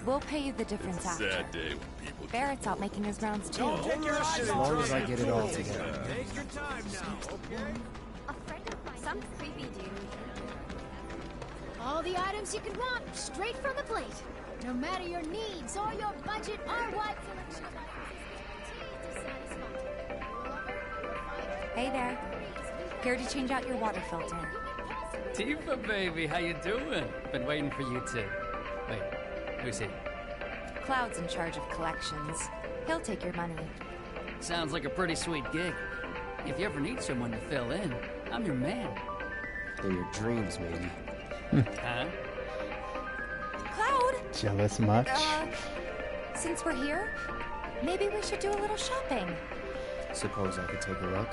Speaker 7: we'll pay you the difference after.
Speaker 18: Sad day when people
Speaker 7: Barrett's out making his rounds too.
Speaker 6: As long as I get it all together.
Speaker 13: Take your time now, okay?
Speaker 14: A friend of mine. Some creepy dude.
Speaker 15: All the items you could want, straight from the plate. No matter your needs or your budget, our wide selection of items is guaranteed to satisfy.
Speaker 7: Hey there. Here to change out your water filter.
Speaker 16: Tifa, baby, how you doing? Been waiting for you to... Wait, who's he?
Speaker 7: Cloud's in charge of collections. He'll take your money.
Speaker 16: Sounds like a pretty sweet gig. If you ever need someone to fill in, I'm your man.
Speaker 6: They're your dreams, maybe.
Speaker 16: Huh?
Speaker 7: Cloud!
Speaker 1: Jealous much?
Speaker 7: Since we're here, maybe we should do a little shopping.
Speaker 6: Suppose I could take a look?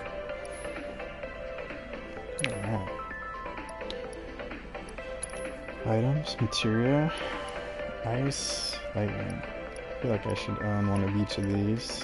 Speaker 1: Alright. Items, materia, ice, lightning. I feel like I should own one of each of these.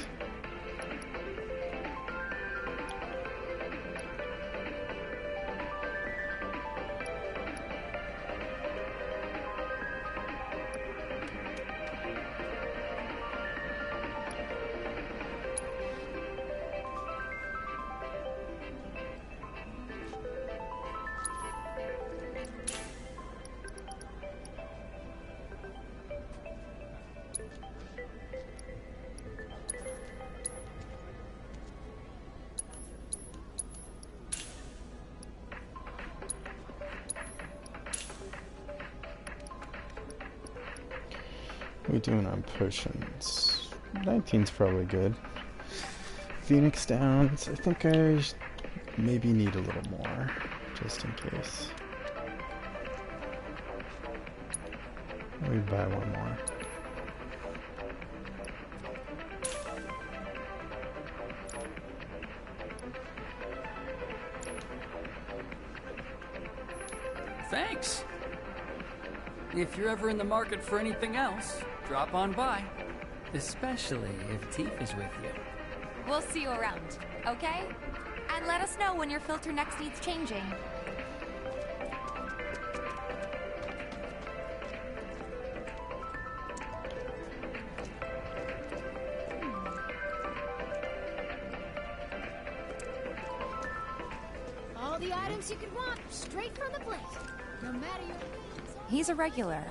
Speaker 1: What are we doing on potions? 19's probably good. Phoenix Downs, I think I maybe need a little more, just in case. Maybe buy one more.
Speaker 16: Thanks. If you're ever in the market for anything else, drop on by. Especially if Tifa's with you.
Speaker 7: We'll see you around, okay? And let us know when your filter next needs changing.
Speaker 15: All the items you could want, straight from the plate. No matter your needs.
Speaker 7: He's a regular.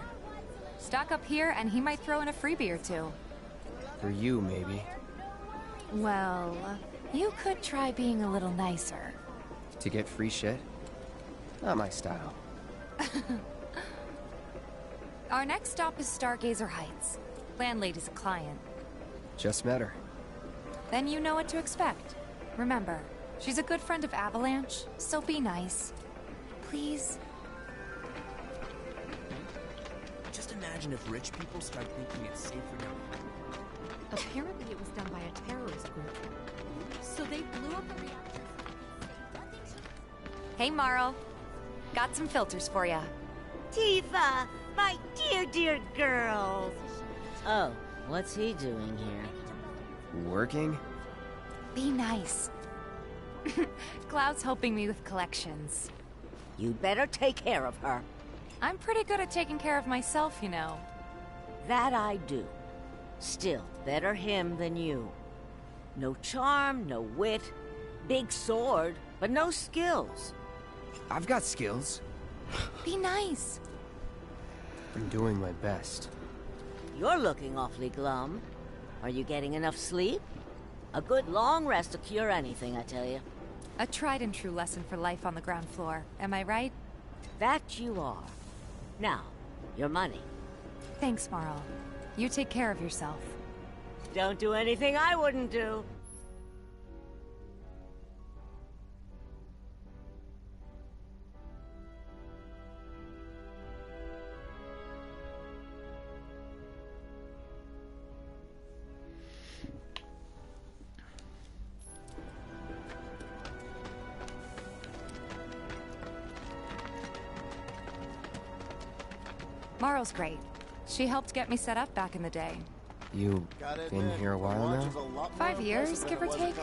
Speaker 20: Stock up here and he might throw in a freebie or two.
Speaker 6: For you, maybe.
Speaker 20: Well, you could try being a little nicer.
Speaker 6: To get free shit? Not my style.
Speaker 20: Our next stop is Stargazer Heights. Landlady's a client.
Speaker 6: Just met her.
Speaker 20: Then you know what to expect. Remember, she's a good friend of Avalanche, so be nice. Please?
Speaker 10: Just imagine if rich people start thinking it's safer down here.
Speaker 8: Apparently it was done by a terrorist group. So they blew up the reactor.
Speaker 20: Hey, Marl. Got some filters for ya.
Speaker 21: Tifa, my dear, dear girl. Oh, what's he doing here?
Speaker 6: Working?
Speaker 20: Be nice. Cloud's helping me with collections.
Speaker 21: You better take care of her.
Speaker 20: I'm pretty good at taking care of myself, you know.
Speaker 21: That I do. Still, better him than you. No charm, no wit. Big sword, but no skills.
Speaker 6: I've got skills.
Speaker 20: Be nice.
Speaker 6: I'm doing my best.
Speaker 21: You're looking awfully glum. Are you getting enough sleep? A good long rest to cure anything, I tell you.
Speaker 20: A tried and true lesson for life on the ground floor, am I right?
Speaker 21: That you are. Now, your money.
Speaker 20: Thanks, Marl. You take care of yourself.
Speaker 21: Don't do anything I wouldn't do.
Speaker 20: Marl's great. She helped get me set up back in the day.
Speaker 6: You been here a while now?
Speaker 20: 5 years, give or take.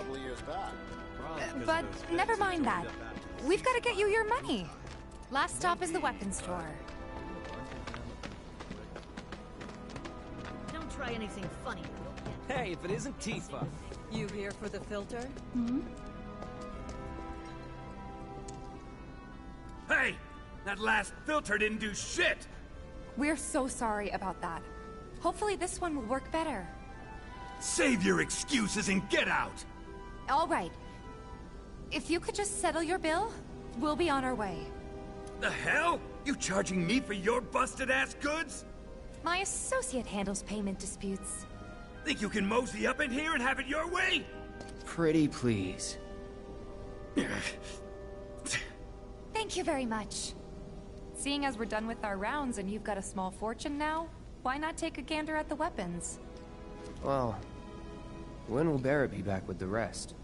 Speaker 20: But never mind that. We've got to get you your money. Last stop is the weapons store.
Speaker 3: Don't try anything funny.
Speaker 12: Hey, if it isn't Tifa.
Speaker 3: You here for the filter?
Speaker 13: Hey! That last filter didn't do shit!
Speaker 20: We're so sorry about that. Hopefully this one will work better.
Speaker 13: Save your excuses and get out!
Speaker 20: All right. If you could just settle your bill, we'll be on our way.
Speaker 13: The hell? You charging me for your busted-ass goods?
Speaker 20: My associate handles payment disputes.
Speaker 13: Think you can mosey up in here and have it your way?
Speaker 6: Pretty please.
Speaker 20: Thank you very much. Seeing as we're done with our rounds and you've got a small fortune now, why not take a gander at the weapons?
Speaker 6: Well, when will Barrett be back with the rest?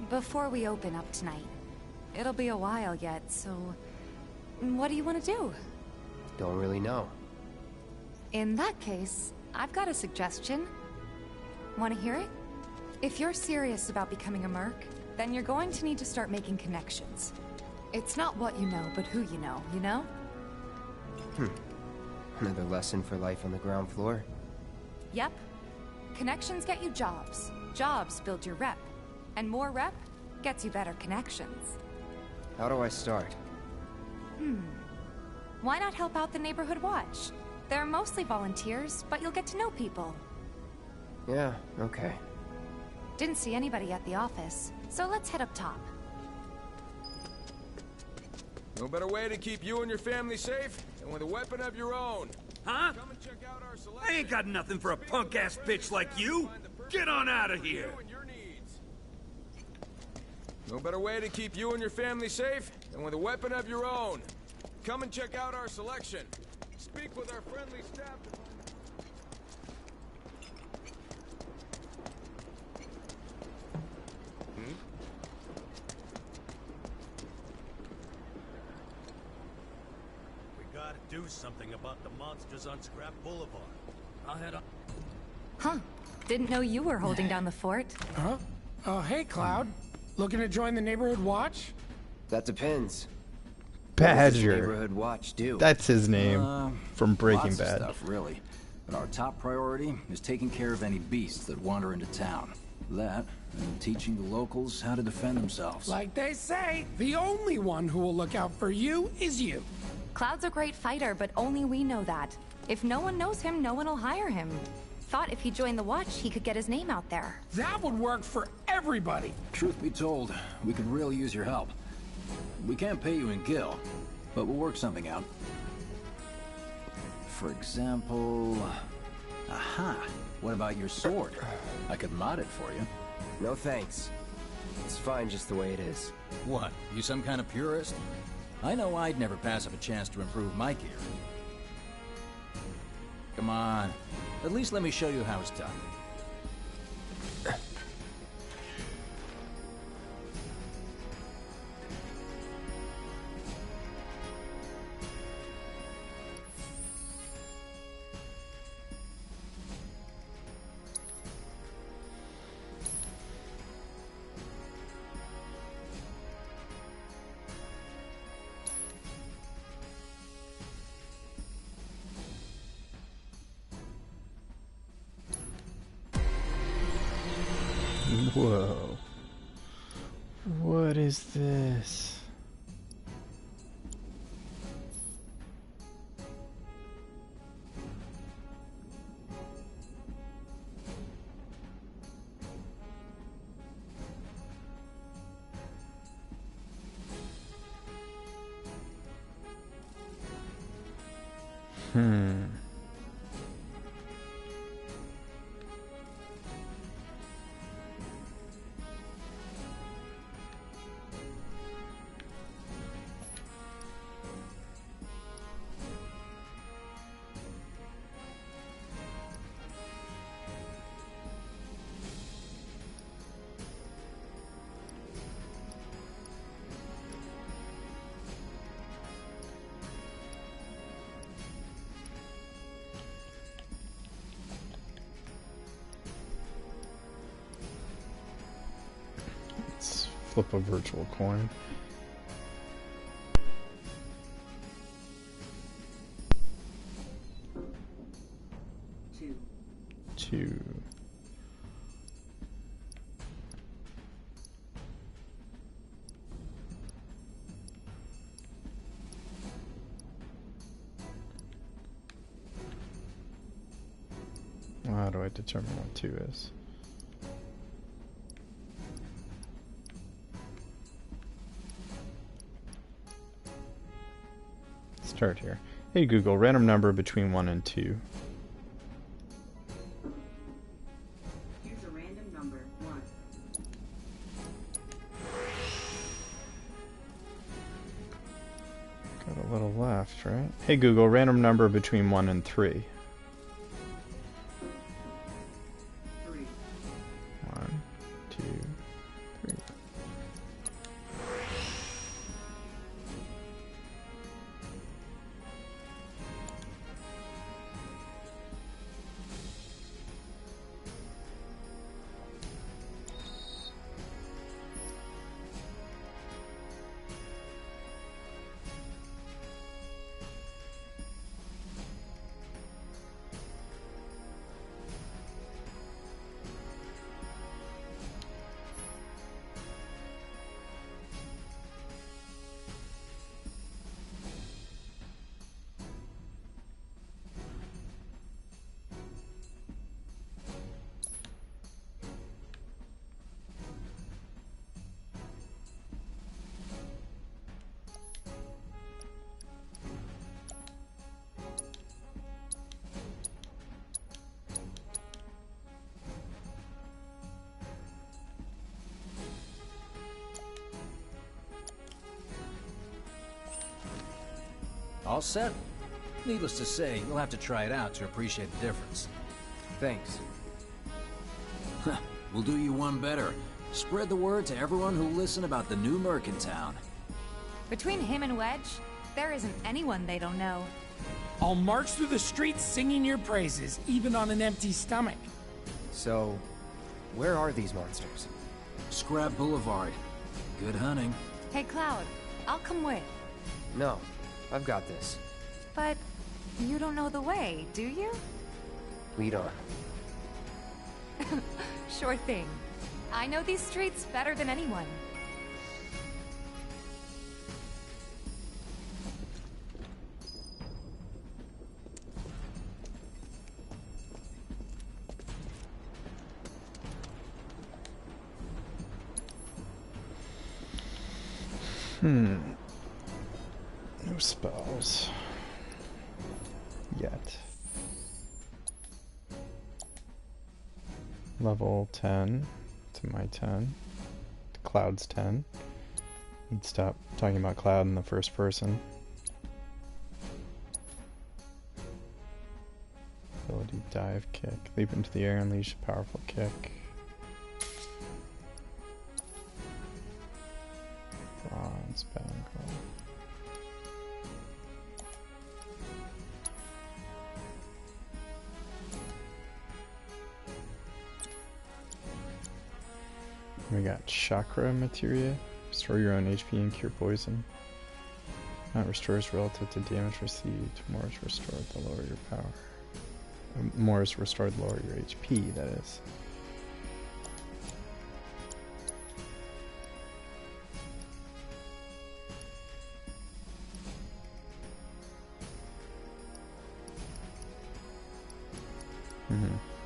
Speaker 20: Before we open up tonight. It'll be a while yet, so... what do you want to do?
Speaker 6: Don't really know.
Speaker 20: In that case, I've got a suggestion. Want to hear it? If you're serious about becoming a merc, then you're going to need to start making connections. It's not what you know, but who you know, you know?
Speaker 6: Another lesson for life on the ground floor?
Speaker 20: Yep. Connections get you jobs. Jobs build your rep. And more rep gets you better connections.
Speaker 6: How do I start?
Speaker 20: Why not help out the neighborhood watch? They're mostly volunteers, but you'll get to know people.
Speaker 6: Yeah, okay.
Speaker 20: Didn't see anybody at the office, so let's head up top.
Speaker 11: No better way to keep you and your family safe than with a weapon of your own.
Speaker 13: Huh?
Speaker 11: Come and check out our selection.
Speaker 13: I ain't got nothing for a punk-ass bitch like you! Get on out of here!
Speaker 11: No better way to keep you and your family safe than with a weapon of your own. Come and check out our selection. Speak with our friendly staff.
Speaker 4: We gotta do something about the monsters on Scrap Boulevard. I'll head up.
Speaker 20: Huh. Didn't know you were holding down the fort.
Speaker 5: Huh? Oh, hey, Cloud. Looking to join the neighborhood watch?
Speaker 6: That depends.
Speaker 1: Badger.
Speaker 6: Neighborhood watch do?
Speaker 1: That's his name from Breaking
Speaker 17: lots
Speaker 1: Bad.
Speaker 17: Of stuff, really. But our top priority is taking care of any beasts that wander into town. That, and teaching the locals how to defend themselves.
Speaker 5: Like they say, the only one who will look out for you is you.
Speaker 20: Cloud's a great fighter, but only we know that. If no one knows him, no one will hire him. Thought if he joined the Watch, he could get his name out there.
Speaker 5: That would work for everybody!
Speaker 17: Truth be told, we could really use your help. We can't pay you in gil, but we'll work something out. For example... Aha! What about your sword? I could mod it for you.
Speaker 6: No thanks. It's fine just the way it is.
Speaker 17: What, you some kind of purist? I know I'd never pass up a chance to improve my gear. Come on. At least let me show you how it's done.
Speaker 1: Whoa. What is this? Flip a virtual coin. Two. How do I determine what 2 is? Start here. Hey Google, random number between 1 and 2.
Speaker 2: Choose a random number, 1.
Speaker 1: Got a little left, right? Hey Google, random number between 1 and 3.
Speaker 2: 3.
Speaker 1: 1, 2, 3.
Speaker 17: All set? Needless to say, you'll have to try it out to appreciate the difference.
Speaker 6: Thanks.
Speaker 17: We'll do you one better. Spread the word to everyone who'll listen about the new merc in town.
Speaker 20: Between him and Wedge, there isn't anyone they don't know.
Speaker 5: I'll march through the streets singing your praises, even on an empty stomach.
Speaker 6: So, where are these monsters?
Speaker 17: Scrap Boulevard. Good hunting.
Speaker 20: Hey Cloud, I'll come with.
Speaker 6: No, I've got this.
Speaker 20: But you don't know the way, do you?
Speaker 6: Lead on.
Speaker 20: Sure thing. I know these streets better than anyone.
Speaker 1: No spells. Yet. Level 10 to my 10. Cloud's 10. Let's stop talking about Cloud in the first person. Ability dive kick. Leap into the air, unleash a powerful kick. Bronze bangle. We got chakra materia. Restore your own HP and cure poison. Not restores relative to damage received. More is restored the lower your power. More is restored the lower your HP, that is.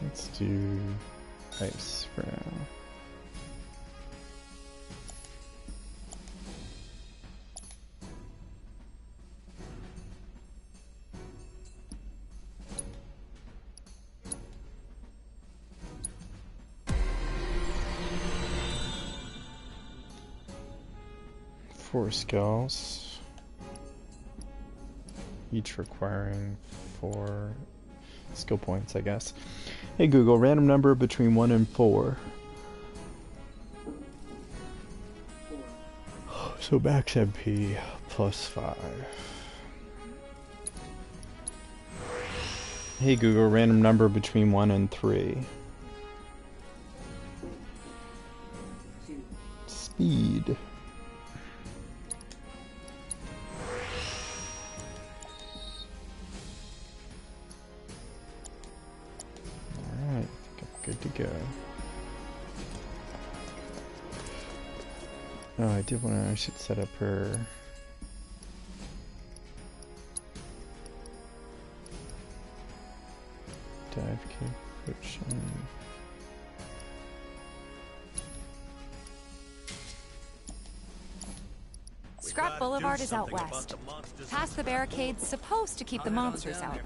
Speaker 1: Let's do ice for now. Four skills, each requiring 4 skill points, I guess. Hey Google, random number between 1 and 4. So max MP plus 5. Hey Google, random number between 1 and 3. Speed. Good to go. Oh, I did want to. I should set up her. Dive kick, potion.
Speaker 20: Scrap Boulevard is out west. Past the barricades, supposed to keep the monsters out.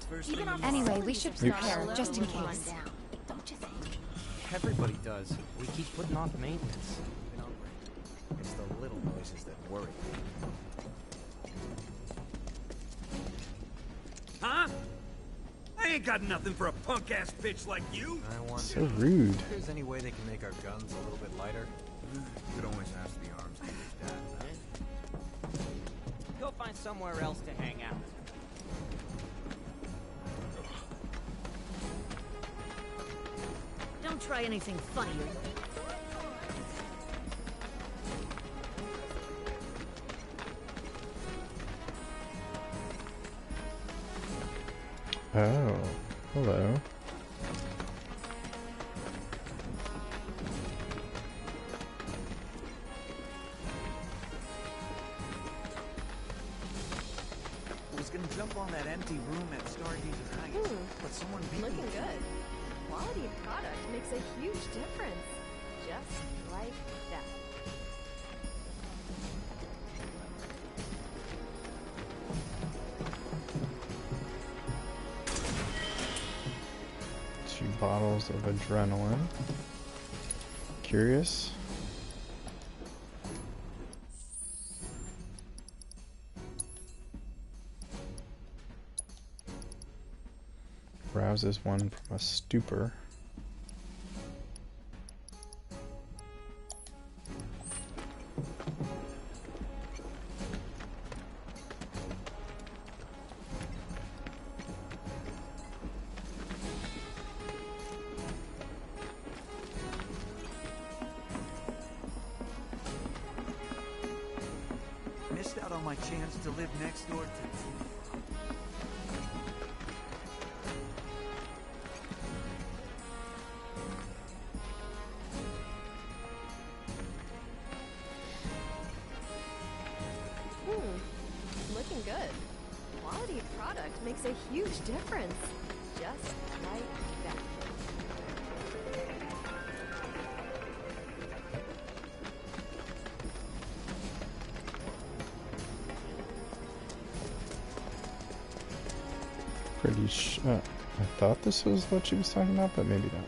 Speaker 20: Anyway, we should prepare, just in case.
Speaker 12: Everybody does. We keep putting off maintenance. It's the little noises that worry me.
Speaker 13: Huh? I ain't got nothing for a punk-ass bitch like you.
Speaker 12: I wonder.
Speaker 1: So rude.
Speaker 12: If there's any way they can make our guns a little bit lighter. Could always ask the arms to use that, right?
Speaker 19: Go find somewhere else to hang out.
Speaker 21: Don't try anything funnier.
Speaker 1: Oh, hello.
Speaker 10: I was gonna jump on that empty room at Stargazer Heights, but someone beat
Speaker 22: Looking
Speaker 10: me.
Speaker 22: good. Quality of product makes a huge difference. Just like that.
Speaker 1: Two bottles of adrenaline. Curious. Rouses one from a stupor.
Speaker 10: Missed out on my chance to live next door to Tifa.
Speaker 22: Looking good. Quality of product makes a huge difference. Just like that.
Speaker 1: Pretty sure. I thought this was what she was talking about, but maybe not.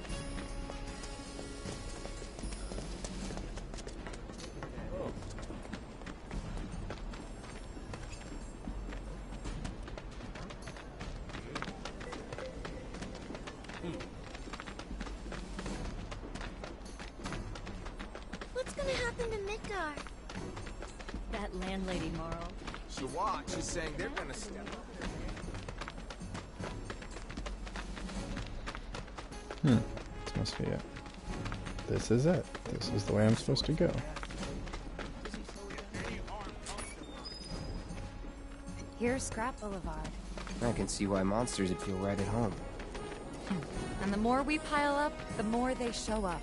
Speaker 14: What's gonna happen to Midgar?
Speaker 22: That landlady, Marl.
Speaker 11: The watch is saying they're gonna step up.
Speaker 1: This must be it. This is it. This is the way I'm supposed to go.
Speaker 20: Here's Scrap Boulevard.
Speaker 6: I can see why monsters would feel right at home.
Speaker 20: And the more we pile up, the more they show up.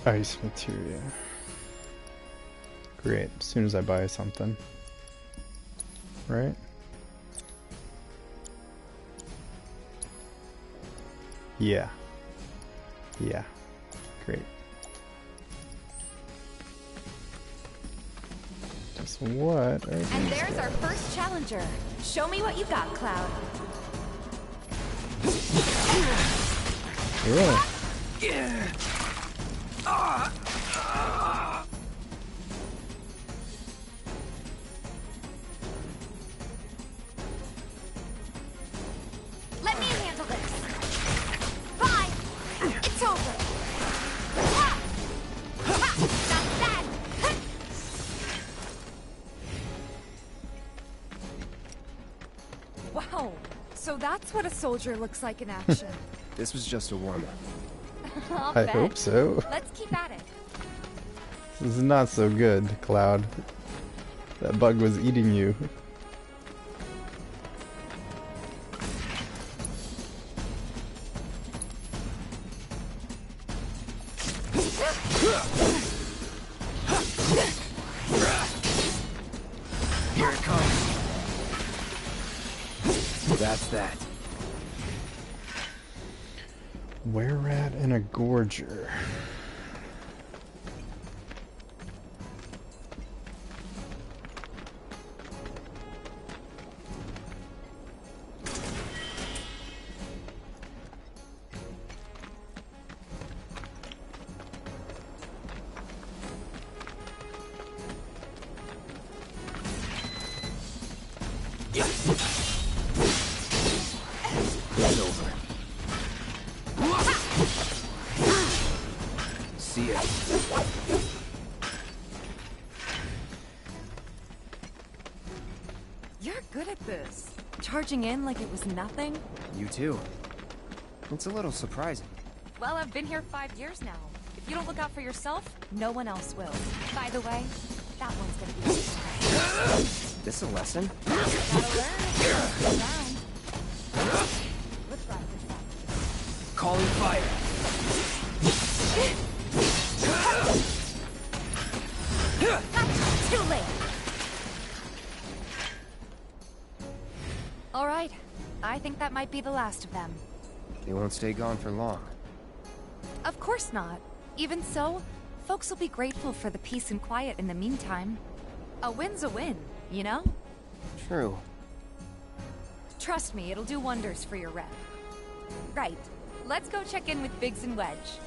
Speaker 1: Ice materia. Great. As soon as I buy something. Right? Yeah. Yeah. Great. Just what?
Speaker 20: And there's our first challenger. Show me what you got, Cloud.
Speaker 1: Yeah.
Speaker 14: Let me handle this. Fine. It's over. Ha! Ha! Not bad.
Speaker 20: Wow. So that's what a soldier looks like in action.
Speaker 6: This was just a warm-up.
Speaker 20: I'll
Speaker 1: I
Speaker 20: bet.
Speaker 1: hope so.
Speaker 20: Let's keep at it.
Speaker 1: This is not so good, Cloud. That bug was eating you.
Speaker 6: Here it comes. That's that.
Speaker 1: Were-rat and a gorger.
Speaker 6: It's over. See ya.
Speaker 20: You're good at this. Charging in like it was nothing?
Speaker 6: You too. It's a little surprising.
Speaker 20: Well, I've been here 5 years now. If you don't look out for yourself, no one else will. By the way, that one's gonna be
Speaker 6: This a lesson?
Speaker 20: gotta learn. Around. Let's wrap this up.
Speaker 6: Calling fire.
Speaker 20: Too late. All right. I think that might be the last of them.
Speaker 6: They won't stay gone for long.
Speaker 20: Of course not. Even so, folks will be grateful for the peace and quiet in the meantime. A win's a win, you know?
Speaker 6: True.
Speaker 20: Trust me, it'll do wonders for your rep. Right. Let's go check in with Biggs and Wedge.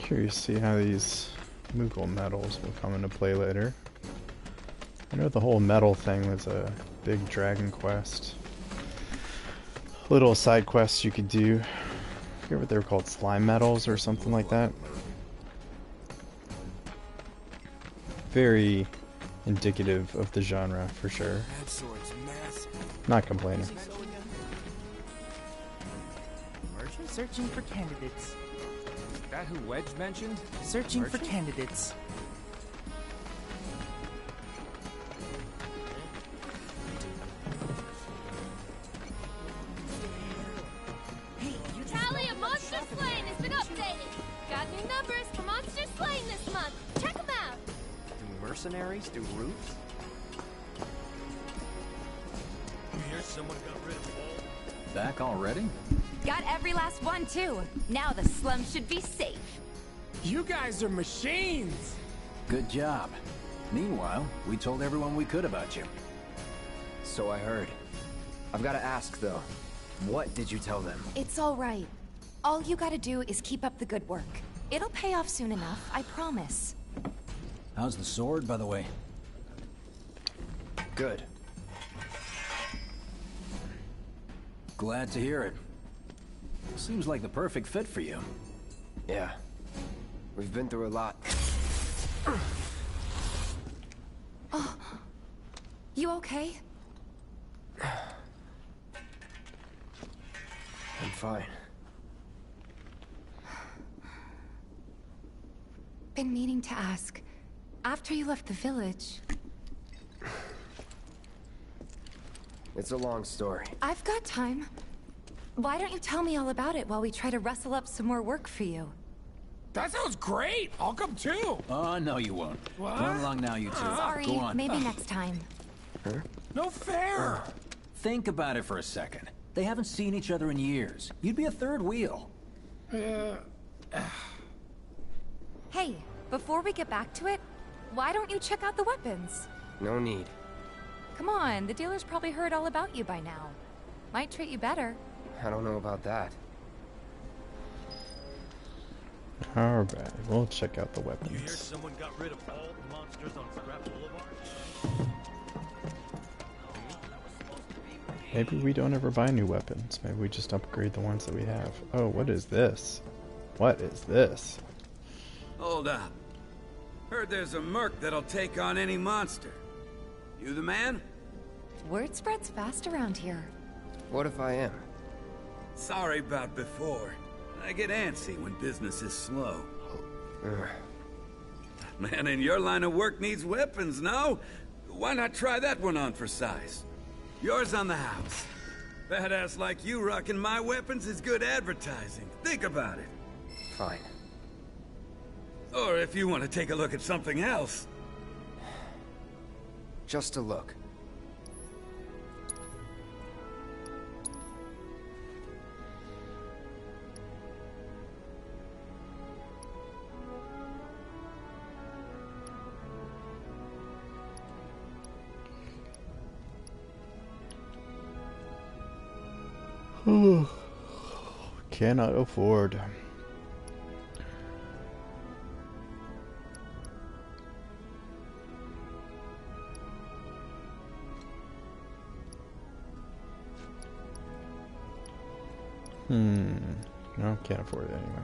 Speaker 1: Curious to see how these Moogle medals will come into play later. I know the whole medal thing was a big Dragon Quest. Little side quests you could do. I forget what they were called, slime medals or something like that. Very indicative of the genre for sure. Not complaining.
Speaker 12: Merchant searching for candidates.
Speaker 9: That who Wedge mentioned?
Speaker 12: Searching for
Speaker 9: Merchant?
Speaker 12: candidates.
Speaker 14: Tally of monster slain has been updated. Got new numbers for monster slain this month. Check them out.
Speaker 9: Do mercenaries do roofs?
Speaker 4: You hear someone got rid of Paul?
Speaker 17: Back already?
Speaker 20: Got every last one, too. Now the slum should be safe.
Speaker 5: You guys are machines.
Speaker 17: Good job. Meanwhile, we told everyone we could about you.
Speaker 6: So I heard. I've got to ask, though. What did you tell them?
Speaker 20: It's all right. All you gotta do is keep up the good work. It'll pay off soon enough, I promise.
Speaker 17: How's the sword, by the way?
Speaker 6: Good.
Speaker 17: Glad to hear it. Seems like the perfect fit for you.
Speaker 6: Yeah. We've been through a lot.
Speaker 20: Oh, you okay?
Speaker 6: I'm fine.
Speaker 20: Been meaning to ask. After you left the village...
Speaker 6: It's a long story.
Speaker 20: I've got time. Why don't you tell me all about it while we try to rustle up some more work for you?
Speaker 5: That sounds great. I'll come too.
Speaker 17: Oh, no you won't.
Speaker 5: What?
Speaker 17: Run along now, you two.
Speaker 20: Sorry,
Speaker 17: Go on.
Speaker 20: maybe next time.
Speaker 17: Huh?
Speaker 5: No fair.
Speaker 17: Think about it for a second. They haven't seen each other in years. You'd be a third wheel.
Speaker 20: Hey, before we get back to it, why don't you check out the weapons?
Speaker 6: No need.
Speaker 20: Come on, the dealer's probably heard all about you by now. Might treat you better.
Speaker 6: I don't know about that.
Speaker 1: Alright, we'll check out the
Speaker 4: You hear
Speaker 1: weapons.
Speaker 4: someone got rid of all the monsters on Scrap Boulevard?
Speaker 1: Maybe we don't ever buy new weapons. Maybe we just upgrade the ones that we have. Oh, what is this? What is this?
Speaker 18: Hold up. Heard there's a merc that'll take on any monster. You the man?
Speaker 20: Word spreads fast around here.
Speaker 6: What if I am?
Speaker 18: Sorry about before. I get antsy when business is slow. Man in your line of work needs weapons, no? Why not try that one on for size? Yours on the house. Badass like you rocking my weapons is good advertising. Think about it.
Speaker 6: Fine.
Speaker 18: Or if you want to take a look at something else.
Speaker 6: Just a look.
Speaker 1: Cannot afford. No, can't afford it anyway.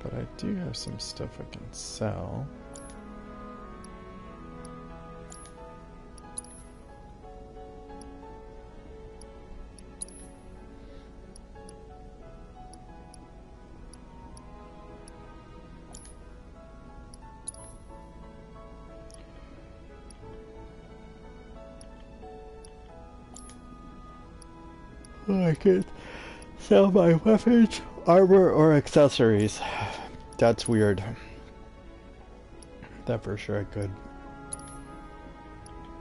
Speaker 1: But I do have some stuff I can sell. I could sell my weapons, armor, or accessories. That's weird. That for sure I could.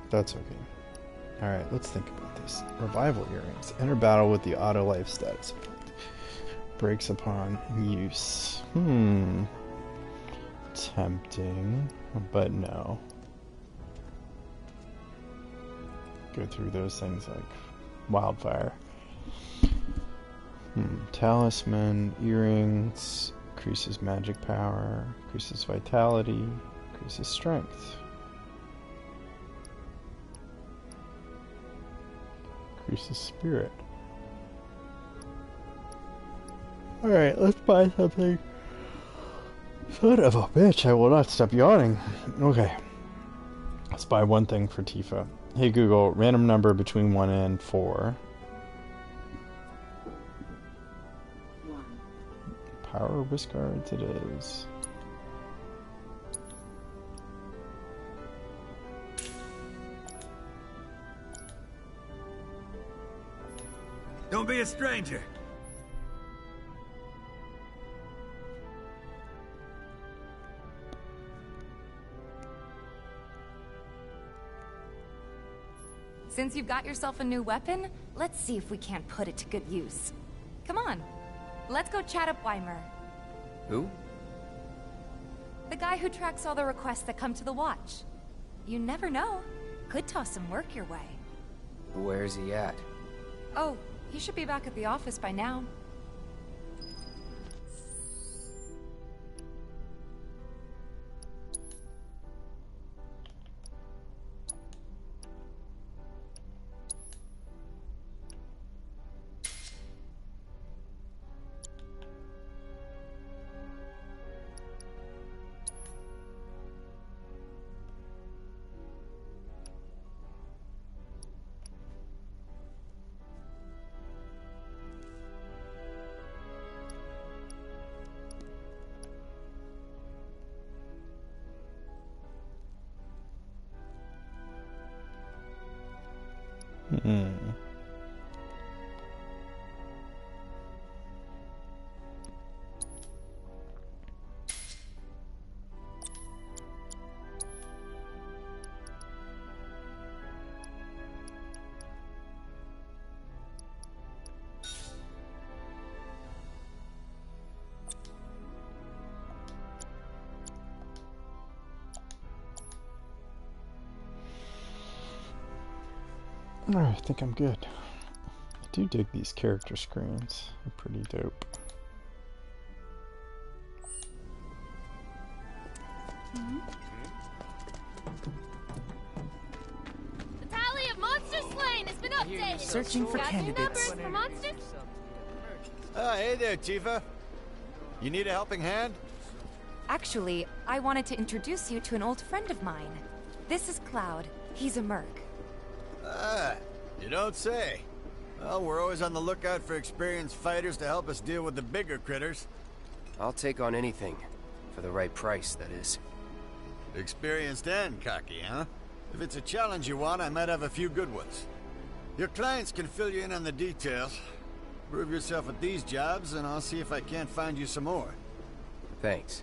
Speaker 1: That's okay. Alright, let's think about this. Revival earrings. Enter battle with the auto life status. Breaks upon use. Tempting, but no. Go through those things like wildfire. Talisman, earrings, increases magic power, increases vitality, increases strength. Increases spirit. Alright, let's buy something. Son of a bitch, I will not stop yawning. Okay. Let's buy one thing for Tifa. Hey Google, random number between 1 and 4.
Speaker 2: 1.
Speaker 1: Power wrist guards it is.
Speaker 18: Don't be a stranger.
Speaker 20: Since you've got yourself a new weapon, let's see if we can't put it to good use. Come on, let's go chat up Weimer.
Speaker 6: Who?
Speaker 20: The guy who tracks all the requests that come to the Watch. You never know. Could toss some work your way.
Speaker 6: Where's he at?
Speaker 20: Oh, he should be back at the office by now.
Speaker 1: I think I'm good. I do dig these character screens. They're pretty dope.
Speaker 14: The tally of monster slain has been updated.
Speaker 5: Searching for
Speaker 14: Got new
Speaker 5: candidates.
Speaker 14: numbers for monsters?
Speaker 15: Hey there, Tifa. You need a helping hand?
Speaker 20: Actually, I wanted to introduce you to an old friend of mine. This is Cloud. He's a merc.
Speaker 15: Ah, you don't say. Well, we're always on the lookout for experienced fighters to help us deal with the bigger critters.
Speaker 6: I'll take on anything. For the right price, that is.
Speaker 15: Experienced and cocky, huh? If it's a challenge you want, I might have a few good ones. Your clients can fill you in on the details. Prove yourself at these jobs, and I'll see if I can't find you some more.
Speaker 6: Thanks.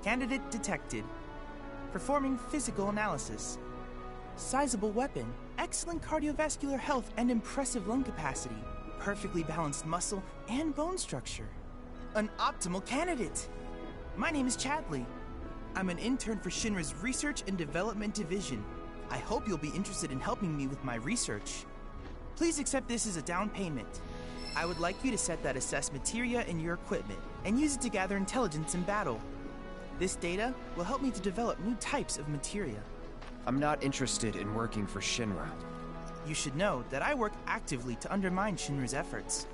Speaker 5: Candidate detected. Performing physical analysis. Sizable weapon, excellent cardiovascular health and impressive lung capacity, perfectly balanced muscle and bone structure. An optimal candidate! My name is Chadley. I'm an intern for Shinra's Research and Development Division. I hope you'll be interested in helping me with my research. Please accept this as a down payment. I would like you to set that assess materia in your equipment and use it to gather intelligence in battle. This data will help me to develop new types of materia.
Speaker 12: I'm not interested in working for Shinra.
Speaker 5: You should know that I work actively to undermine Shinra's efforts.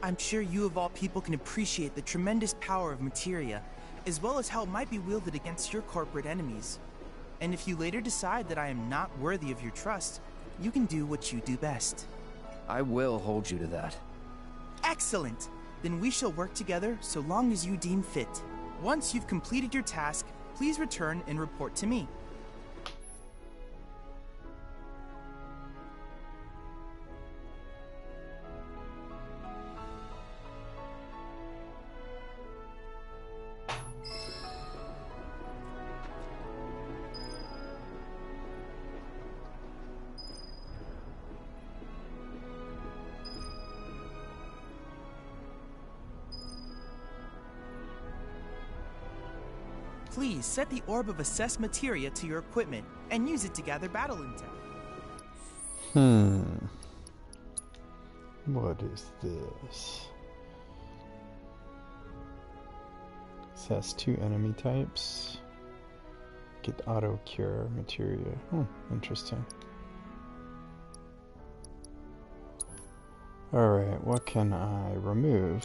Speaker 5: I'm sure you of all people can appreciate the tremendous power of materia, as well as how it might be wielded against your corporate enemies. And if you later decide that I am not worthy of your trust, you can do what you do best.
Speaker 12: I will hold you to that.
Speaker 5: Excellent! Then we shall work together so long as you deem fit. Once you've completed your task, please return and report to me. Please set the Orb of Assessed Materia to your equipment and use it to gather battle intel.
Speaker 1: What is this? This has 2 enemy types. Get auto cure materia. Interesting. Alright, what can I remove?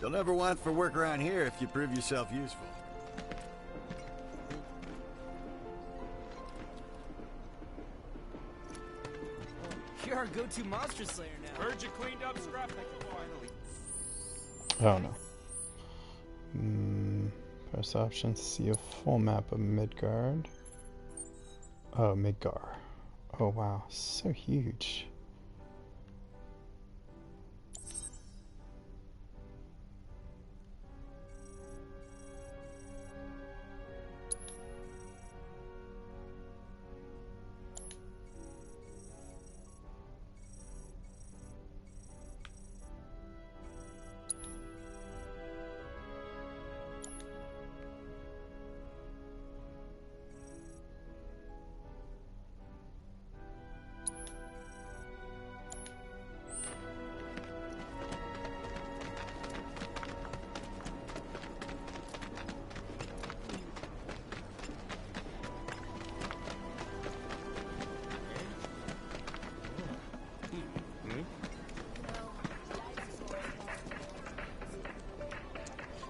Speaker 15: You'll never want for work around here if you prove yourself useful.
Speaker 12: You're our go-to monster slayer now.
Speaker 11: Heard you cleaned up scrap.
Speaker 1: Oh no. Press option to see a full map of Midgard. Oh, Midgar. Oh wow, so huge.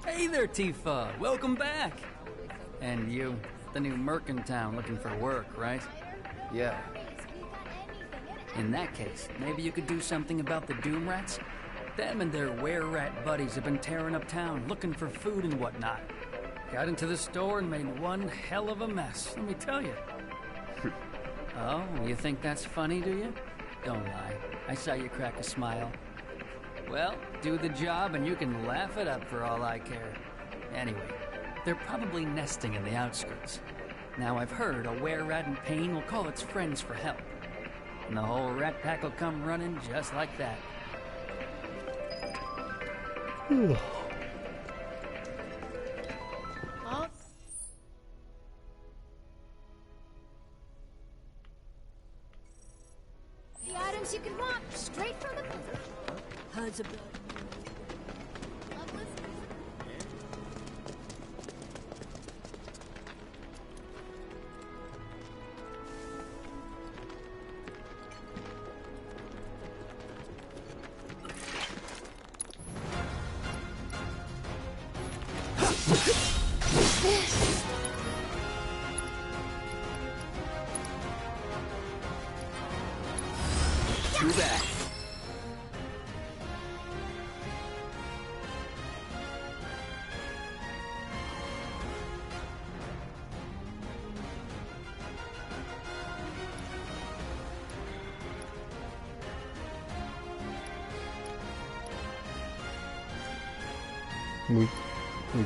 Speaker 7: Hey there, Tifa. Welcome back. And you, the new merc in town looking for work, right?
Speaker 6: Yeah.
Speaker 7: In that case, maybe you could do something about the Doom Rats? Them and their were-rat buddies have been tearing up town, looking for food and whatnot. Got into the store and made one hell of a mess, let me tell you. Oh, you think that's funny, do you? Don't lie. I saw you crack a smile. Well, do the job and you can laugh it up for all I care. Anyway, they're probably nesting in the outskirts. Now I've heard a were-rat in pain will call its friends for help. And the whole rat pack will come running just like that.
Speaker 14: The items you can want straight from the herds of blood.
Speaker 7: Too bad.
Speaker 1: Weak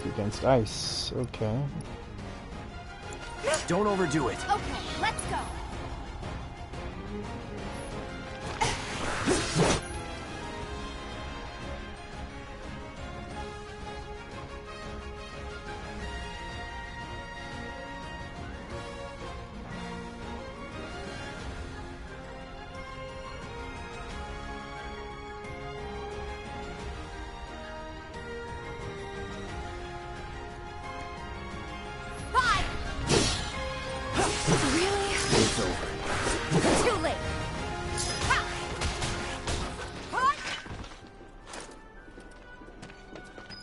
Speaker 1: against ice. Okay.
Speaker 12: Don't overdo it.
Speaker 14: Okay, let's go.
Speaker 12: It's over.
Speaker 14: Too late.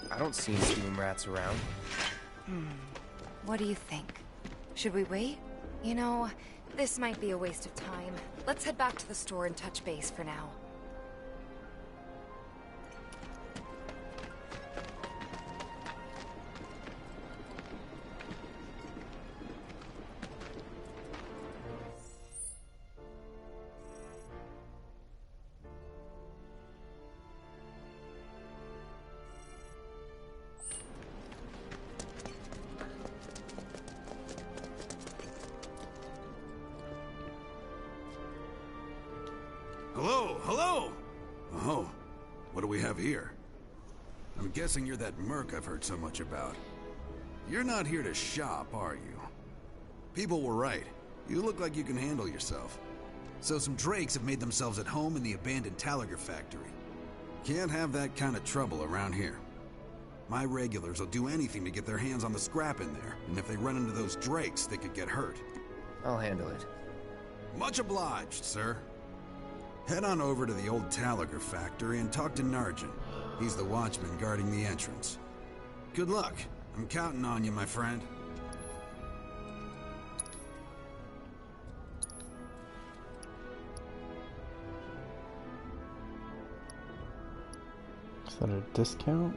Speaker 6: I don't see any Doom Rats around.
Speaker 20: What do you think? Should we wait? You know, this might be a waste of time. Let's head back to the store and touch base for now.
Speaker 18: Hello, hello! Oh, what do we have here? I'm guessing you're that merc I've heard so much about. You're not here to shop, are you? People were right. You look like you can handle yourself. So some drakes have made themselves at home in the abandoned Talager factory. Can't have that kind of trouble around here. My regulars will do anything to get their hands on the scrap in there, and if they run into those drakes, they could get hurt.
Speaker 6: I'll handle it.
Speaker 18: Much obliged, sir. Head on over to the old Talager factory and talk to Narjan. He's the watchman guarding the entrance. Good luck. I'm counting on you, my friend.
Speaker 1: Is that a discount?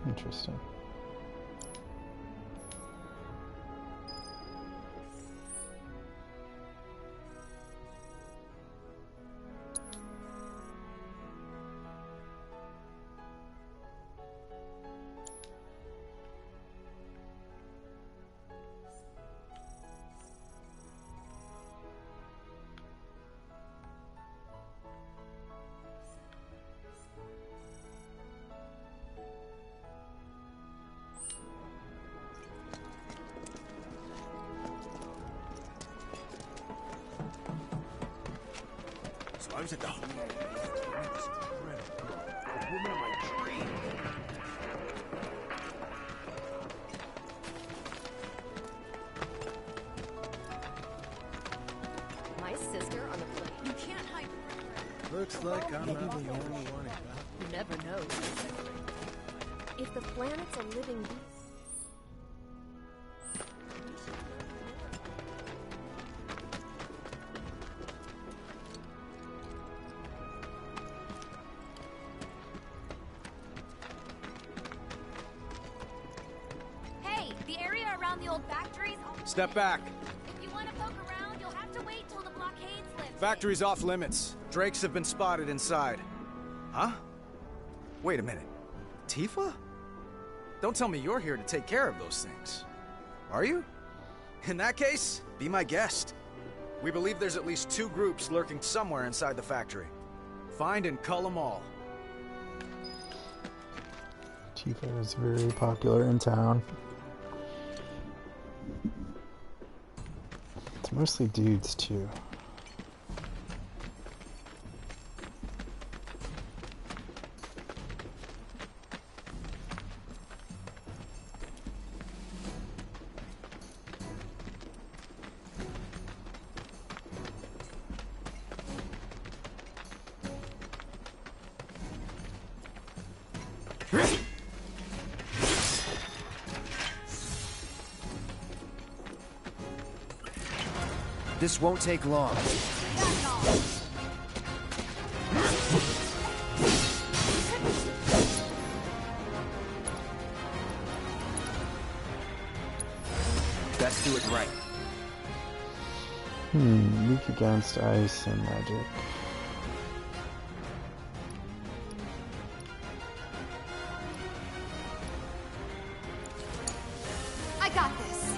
Speaker 1: Interesting.
Speaker 10: I was at the home. The woman of my dream.
Speaker 22: My sister on the plane. You can't hide.
Speaker 12: Looks like I'm not the only one.
Speaker 22: You never know. If the planet's a living being.
Speaker 12: Step back.
Speaker 14: If you want to poke around, you'll have to wait till the blockade's lifted.
Speaker 12: Factory's off limits. Drakes have been spotted inside. Huh? Wait a minute. Tifa? Don't tell me you're here to take care of those things. Are you? In that case, be my guest. We believe there's at least 2 groups lurking somewhere inside the factory. Find and cull them all.
Speaker 1: Tifa is very popular in town. It's mostly dudes, too.
Speaker 6: This won't take long. Let's do it right.
Speaker 1: Weak against ice and magic.
Speaker 14: I got this.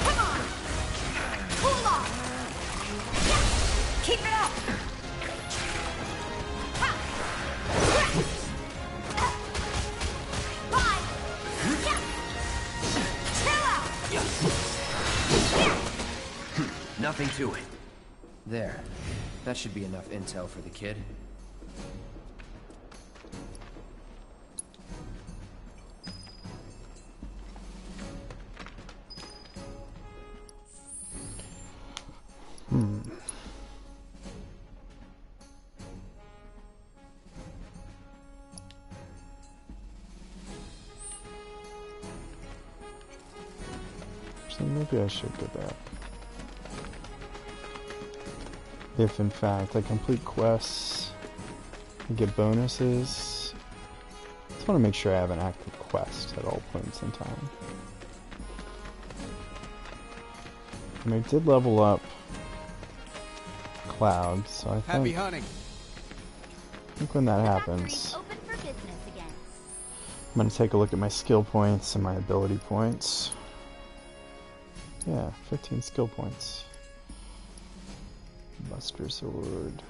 Speaker 14: Come on. Cool off. Keep it up.
Speaker 6: Nothing to it. There. That should be enough intel for the kid.
Speaker 1: So maybe I should go back. If in fact I complete quests, I get bonuses. I just want to make sure I have an active quest at all points in time. And I did level up Cloud, so I think...
Speaker 12: Happy hunting.
Speaker 1: I think when that happens,
Speaker 14: Open for business again.
Speaker 1: I'm going to take a look at my skill points and my ability points. Yeah, 15 skill points. Buster Sword.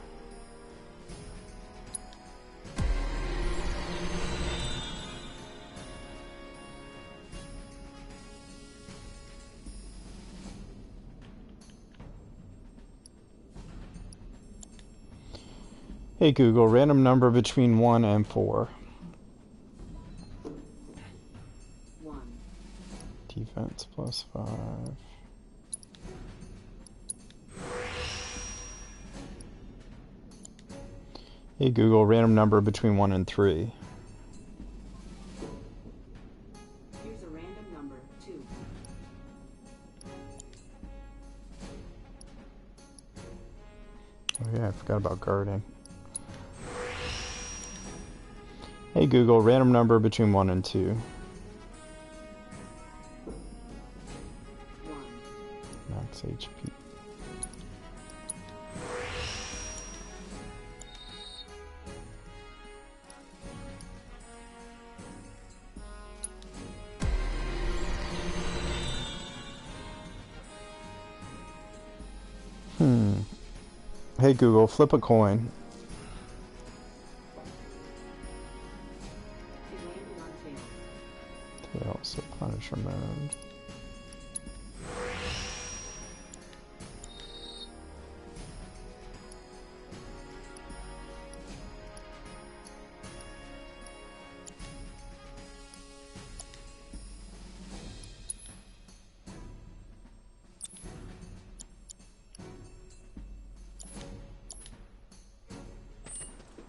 Speaker 1: Hey Google, random number between 1 and 4.
Speaker 2: 1.
Speaker 1: Defense plus 5. Hey Google, random number between 1 and 3.
Speaker 2: Here's a random number, 2.
Speaker 1: Oh yeah, I forgot about guarding. Hey Google, random number between 1 and 2.
Speaker 2: 1.
Speaker 1: Max HP. Hey Google, flip a coin. Tail, so Punisher mode.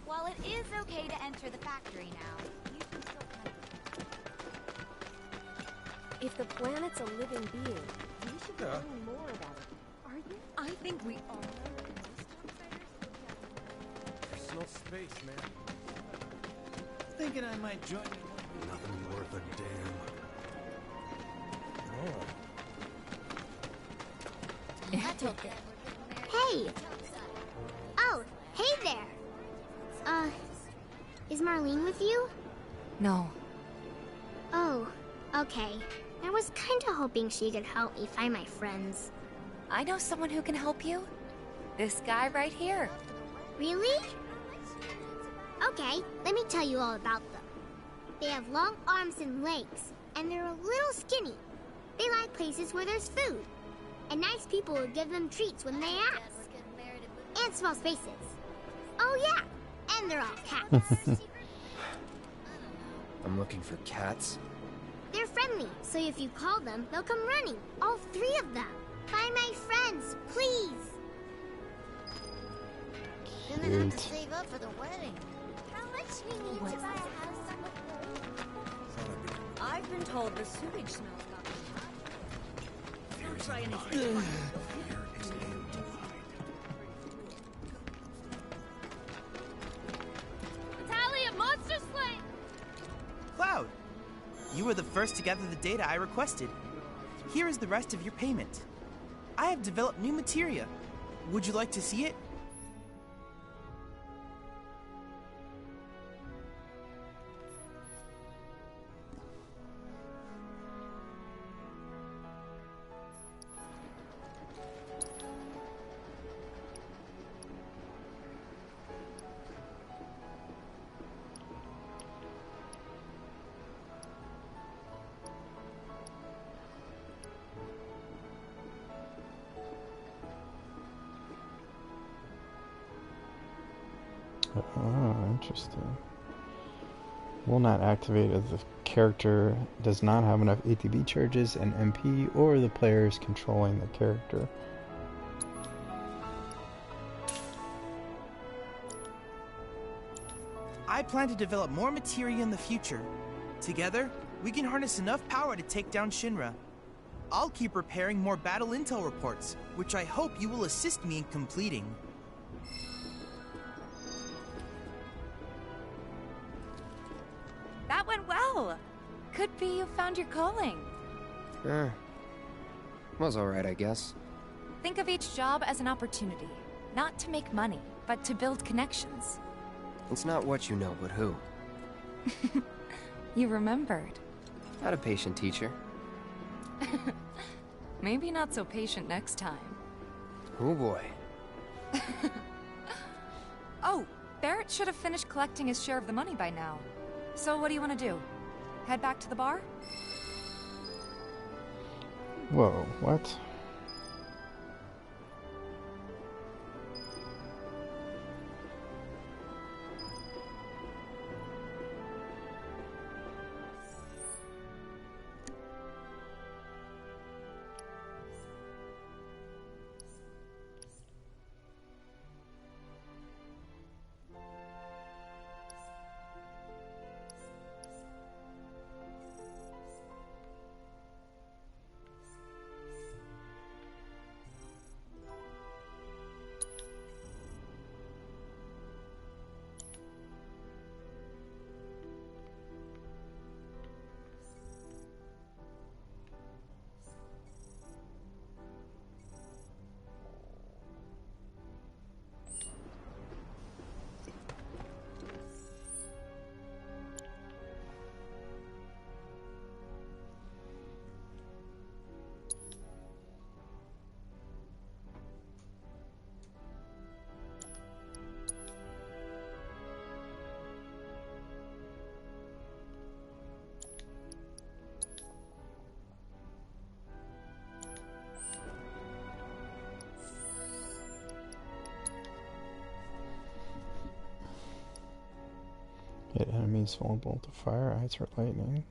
Speaker 14: While it is okay to enter the factory now, you can still
Speaker 22: If the planet's a living being, we should be learning more about it. Are you?
Speaker 3: I think we are.
Speaker 11: Personal space, man.
Speaker 10: Thinking I might join you.
Speaker 4: Nothing worth a damn.
Speaker 14: Hey! Oh, hey there! Is Marlene with you?
Speaker 20: No.
Speaker 14: Oh, okay. I was kinda hoping she could help me find my friends.
Speaker 20: I know someone who can help you. This guy right here.
Speaker 14: Really? Okay, let me tell you all about them. They have long arms and legs, and they're a little skinny. They like places where there's food, and nice people will give them treats when they ask. And small spaces. Oh yeah, and they're all cats.
Speaker 6: I'm looking for cats.
Speaker 14: They're friendly, so if you call them, they'll come running. All 3 of them. Find my friends, please.
Speaker 1: Gonna have to
Speaker 14: save up for the wedding. How much we need to buy a house on the road?
Speaker 3: I've been told the sewage smells got me hot. Don't try anything.
Speaker 14: Battalion Monster Slay!
Speaker 5: Cloud! You were the first to gather the data I requested. Here is the rest of your payment. I have developed new materia. Would you like to see it?
Speaker 1: Oh, interesting. Will not activate if the character does not have enough ATB charges and MP, or the player is controlling the character.
Speaker 5: I plan to develop more materia in the future. Together, we can harness enough power to take down Shinra. I'll keep preparing more battle intel reports, which I hope you will assist me in completing.
Speaker 20: That went well. Could be you found your calling.
Speaker 6: Was alright, I guess.
Speaker 20: Think of each job as an opportunity, not to make money, but to build connections.
Speaker 6: It's not what you know, but who.
Speaker 20: You remembered.
Speaker 6: Not a patient teacher.
Speaker 20: Maybe not so patient next time.
Speaker 6: Oh boy.
Speaker 20: Oh, Barrett should have finished collecting his share of the money by now. So what do you want to do? Head back to the bar?
Speaker 1: Whoa, what? Hit enemies vulnerable to fire, ice, or lightning.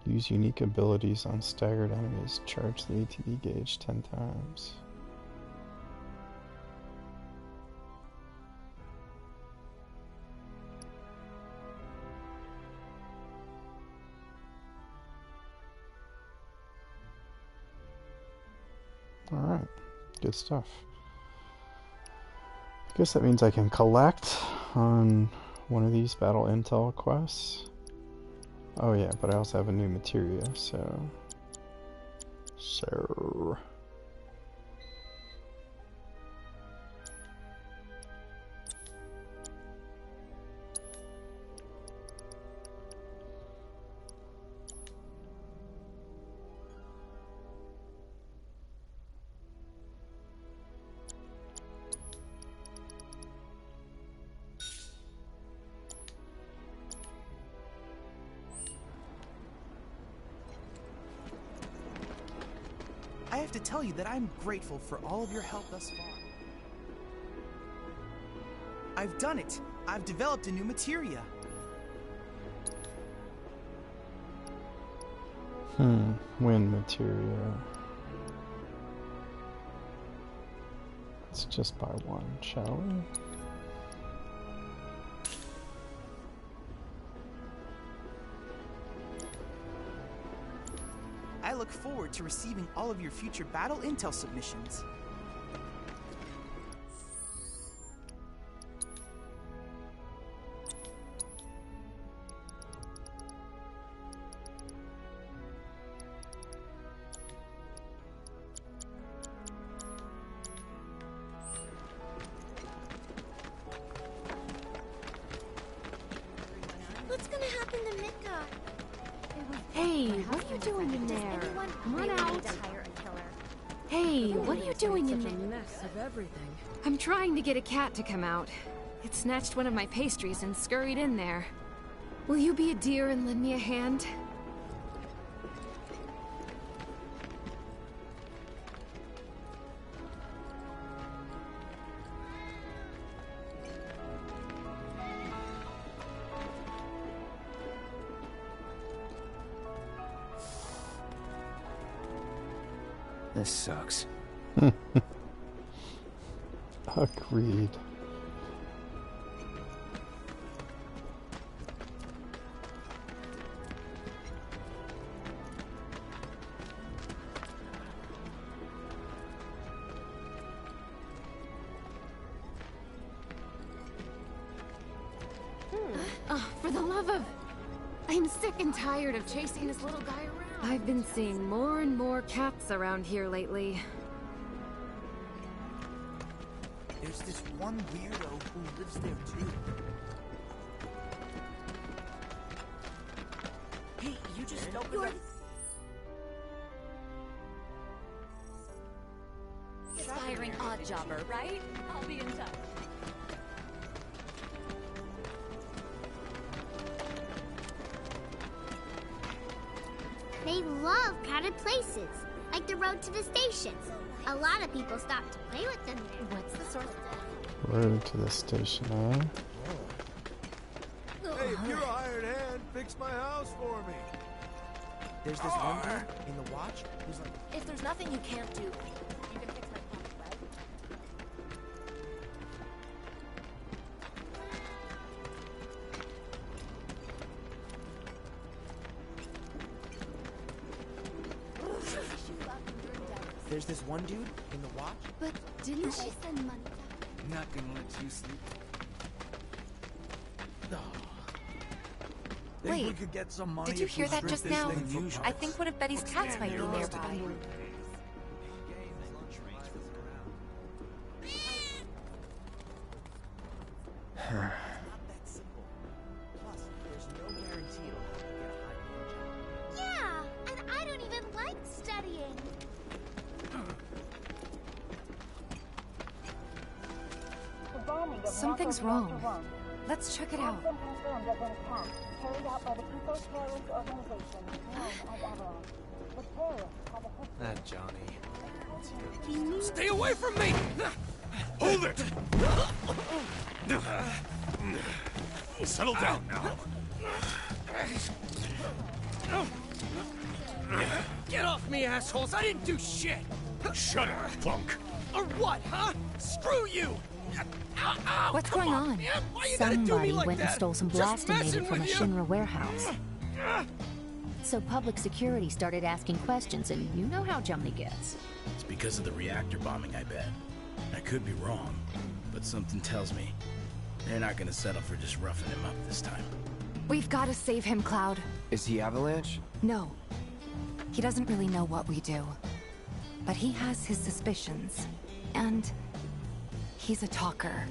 Speaker 1: Use unique abilities on staggered enemies. Charge the ATB gauge 10 times. Alright, good stuff. I guess that means I can collect on one of these battle intel quests. Oh yeah, but I also have a new materia, so...
Speaker 5: I have to tell you that I'm grateful for all of your help thus far. I've done it! I've developed a new materia.
Speaker 1: Wind materia. Let's just buy one, shall we?
Speaker 5: I look forward to receiving all of your future battle intel submissions.
Speaker 14: What's gonna happen to Mika?
Speaker 22: Hey, what are you doing in there? Come on out. Hey, what are you doing in there?
Speaker 3: Such a mess of everything.
Speaker 22: I'm trying to get a cat to come out. It snatched one of my pastries and scurried in there. Will you be a dear and lend me a hand?
Speaker 6: This sucks.
Speaker 1: Agreed.
Speaker 22: Oh, for the love of... I'm sick and tired of chasing this little guy around. I've been seeing more and more cats around here lately.
Speaker 10: There's this one weirdo who lives there too. Hey, you just opened up...
Speaker 20: Aspiring odd jobber, right? I'll be in touch.
Speaker 14: They love crowded places, like the road to the station. A lot of people stop to play with them there. What's the source of that?
Speaker 1: Road to the station, eh?
Speaker 11: Hey, if you're a hired hand, fix my house for me.
Speaker 10: There's this one dude in the watch who's like...
Speaker 20: If there's nothing you can't do, you can fix my pump, right?
Speaker 10: There's this one dude in the watch.
Speaker 14: But didn't she send money?
Speaker 6: Not gonna let you sleep.
Speaker 22: Think we
Speaker 20: Wait,
Speaker 22: could get some money
Speaker 20: did you
Speaker 22: if we
Speaker 20: hear that
Speaker 22: strip
Speaker 20: just
Speaker 22: this
Speaker 20: now?
Speaker 22: thing for
Speaker 20: I think one of Betty's cats might be nearby.
Speaker 14: Yeah, and I don't even like studying.
Speaker 20: Something's wrong. Let's check it out.
Speaker 12: That Johnny.
Speaker 11: Stay away from me! Hold it! Settle down now.
Speaker 8: Get off me, assholes! I didn't do shit!
Speaker 11: Shut up, punk.
Speaker 8: Or what, huh? Screw you! Ow, ow,
Speaker 20: What's
Speaker 8: come
Speaker 20: going
Speaker 8: on,
Speaker 20: on?
Speaker 8: man. Why you gotta do me
Speaker 16: Somebody
Speaker 8: like
Speaker 16: went and
Speaker 8: that?
Speaker 16: stole some
Speaker 8: Just
Speaker 16: blasting
Speaker 8: messing
Speaker 16: data from a
Speaker 8: with you.
Speaker 16: Shinra warehouse. So public security started asking questions, and you know how Johnny gets.
Speaker 23: It's because of the reactor bombing, I bet. I could be wrong, but something tells me they're not gonna settle for just roughing him up this time.
Speaker 20: We've got to save him, Cloud.
Speaker 6: Is he Avalanche?
Speaker 20: No. He doesn't really know what we do. But he has his suspicions. And he's a talker.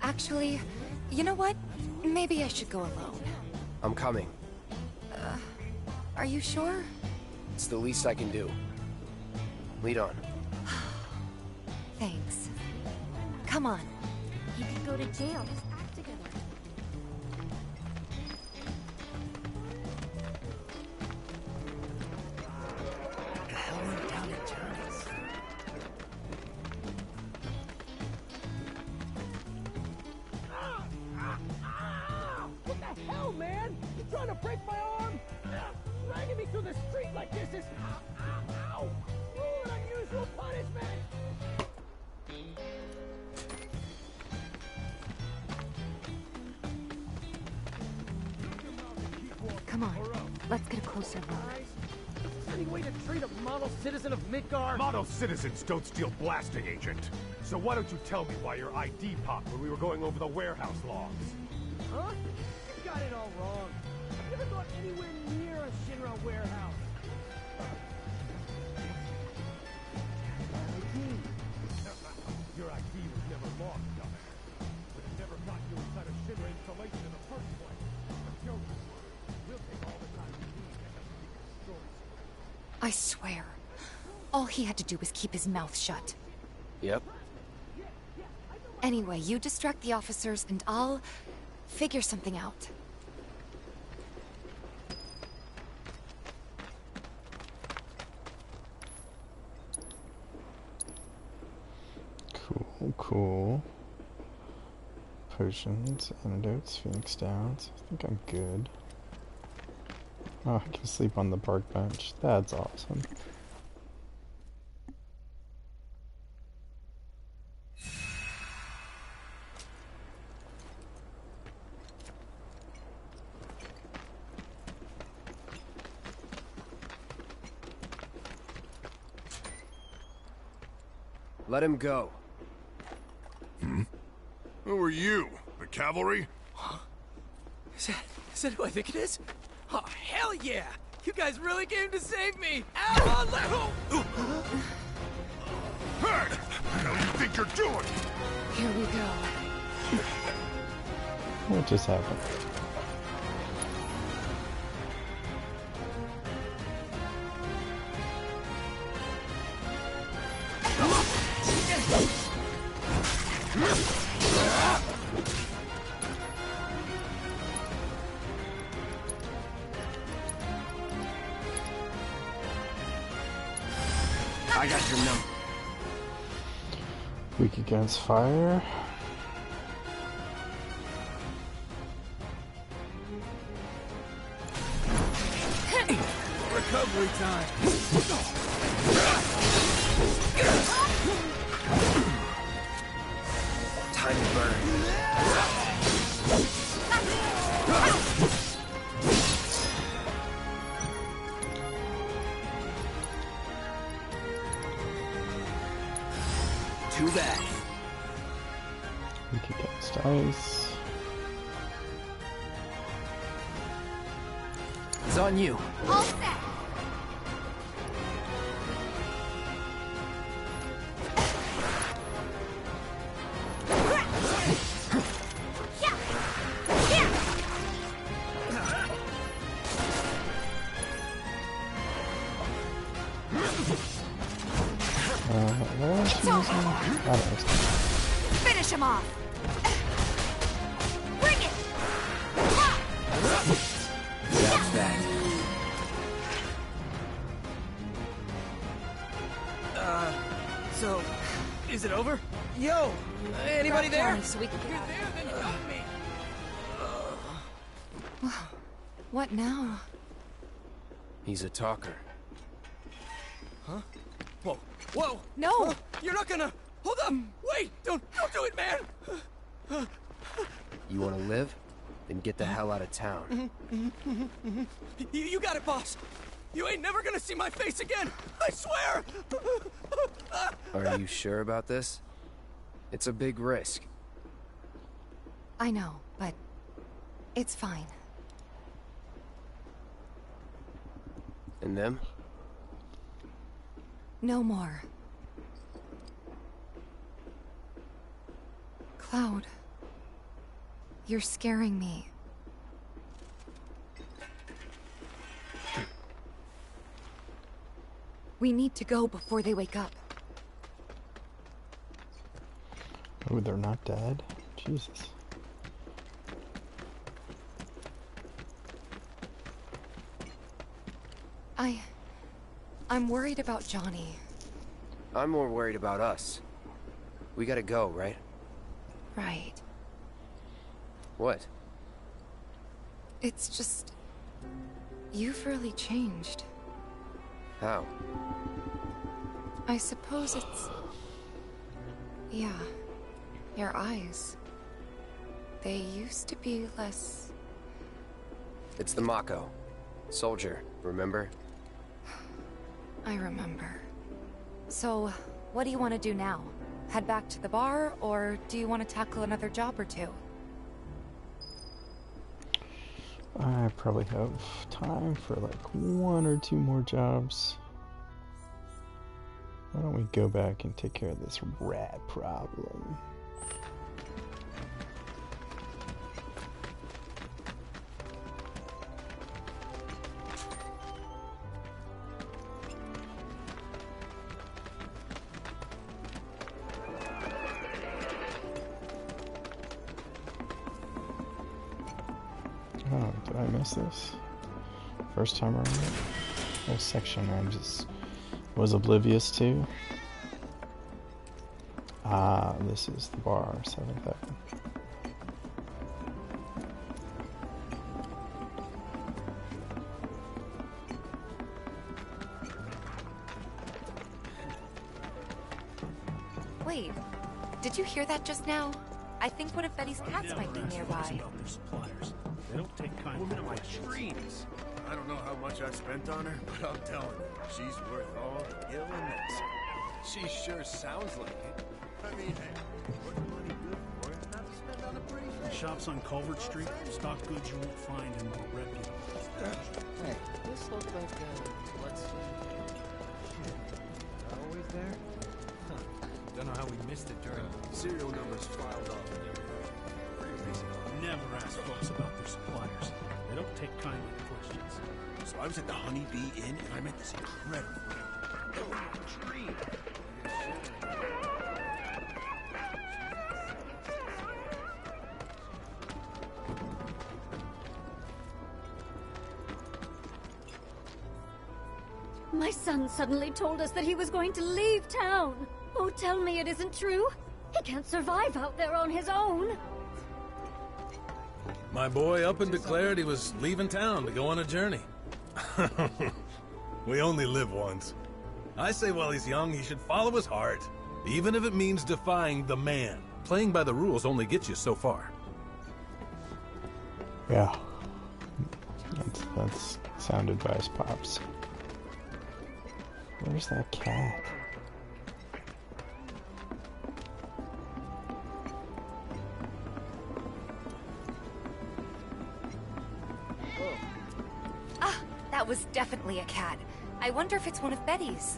Speaker 20: Actually, you know what? Maybe I should go alone.
Speaker 6: I'm coming.
Speaker 20: Are you sure?
Speaker 6: It's the least I can do. Lead on.
Speaker 20: Thanks. Come on.
Speaker 14: He could go to jail. Just act together.
Speaker 10: The hell went down at Johnny's?
Speaker 8: What the hell, man? You trying to break my arm? Dragging me through the street like this is... Ow! Ow! Cruel and unusual punishment!
Speaker 20: Come on. Let's get a closer look.
Speaker 8: Is there any way to treat a model citizen of Midgar?
Speaker 24: Model citizens don't steal blasting, Agent. So why don't you tell me why your ID popped when we were going over the warehouse logs?
Speaker 8: Huh? You got it all wrong. I've never gone anywhere near a Shinra warehouse.
Speaker 24: Your ID was never lost, dumbass. But it never got you inside a Shinra installation in the first place. Until you we'll take all the time we need to help you destroy something.
Speaker 20: I swear. All he had to do was keep his mouth shut.
Speaker 6: Yep.
Speaker 20: Anyway, you distract the officers and I'll figure something out.
Speaker 1: Cool. Potions, antidotes, Phoenix Downs. I think I'm good. Oh, I can sleep on the park bench. That's awesome.
Speaker 6: Let him go.
Speaker 11: Who are you? The cavalry?
Speaker 8: Is that who I think it is? Oh, hell yeah! You guys really came to save me! Ow!
Speaker 24: Hey! What do you think you're doing?
Speaker 22: Here we go.
Speaker 1: What just happened?
Speaker 6: I got your number.
Speaker 1: Weak against fire.
Speaker 8: Recovery time.
Speaker 6: Time to burn. Too bad.
Speaker 1: Weak against ice.
Speaker 6: It's on you.
Speaker 14: All set.
Speaker 20: Finish him off. Bring it.
Speaker 6: That's that.
Speaker 8: So, is it over? Yo, anybody there?
Speaker 22: Johnny so we can get out.
Speaker 8: There, then help me.
Speaker 22: What now?
Speaker 6: He's a talker.
Speaker 8: Huh? Whoa, whoa!
Speaker 22: No!
Speaker 8: You're not gonna... Hold up! Wait! Don't do it, man!
Speaker 6: You want to live? Then get the hell out of town.
Speaker 8: You got it, boss! You ain't never gonna see my face again! I swear!
Speaker 6: Are you sure about this? It's a big risk.
Speaker 20: I know, but it's fine.
Speaker 6: And them?
Speaker 20: No more. Cloud, you're scaring me. We need to go before they wake up.
Speaker 1: Oh, they're not dead? Jesus.
Speaker 20: I'm worried about Johnny.
Speaker 6: I'm more worried about us. We gotta go, right?
Speaker 20: Right.
Speaker 6: What?
Speaker 20: It's just... you've really changed.
Speaker 6: How?
Speaker 20: I suppose it's... yeah. Your eyes. They used to be less...
Speaker 6: It's the Mako. Soldier, remember?
Speaker 20: I remember. So, what do you want to do now? Head back to the bar, or do you want to tackle another job or two?
Speaker 1: I probably have time for like 1 or 2 more jobs. Why don't we go back and take care of this rat problem? Oh, did I miss this? First time around? Whole section I just was oblivious to. Ah, this is the bar, 7th Avenue.
Speaker 20: Wait, did you hear that just now? I think one of Betty's cats might be nearby.
Speaker 4: They don't take kind
Speaker 11: Woman of my
Speaker 4: questions.
Speaker 11: dreams. I don't know how much I spent on her, but I'm telling you, she's worth all the ill and then some. She sure sounds like it. I mean, hey, what's money good for if not to spend on a pretty face?
Speaker 9: shops on Culvert Street stock goods you won't find in more reputable.
Speaker 6: Hey, this looks like let's see. Always there? Huh. Don't know how we missed it during serial numbers filed off and everything. Pretty reasonable.
Speaker 9: Never ask folks about their suppliers. They don't take kindly to questions.
Speaker 24: So I was at the Honey Bee Inn and I met this incredible tree.
Speaker 14: My son suddenly told us that he was going to leave town. Oh, tell me it isn't true. He can't survive out there on his own.
Speaker 13: My boy up and declared he was leaving town to go on a journey. We only live once. I say while he's young, he should follow his heart, even if it means defying the man. Playing by the rules only gets you so far.
Speaker 1: Yeah. That's sound advice, Pops. Where's that cat?
Speaker 20: Ah, that was definitely a cat. I wonder if it's one of Betty's.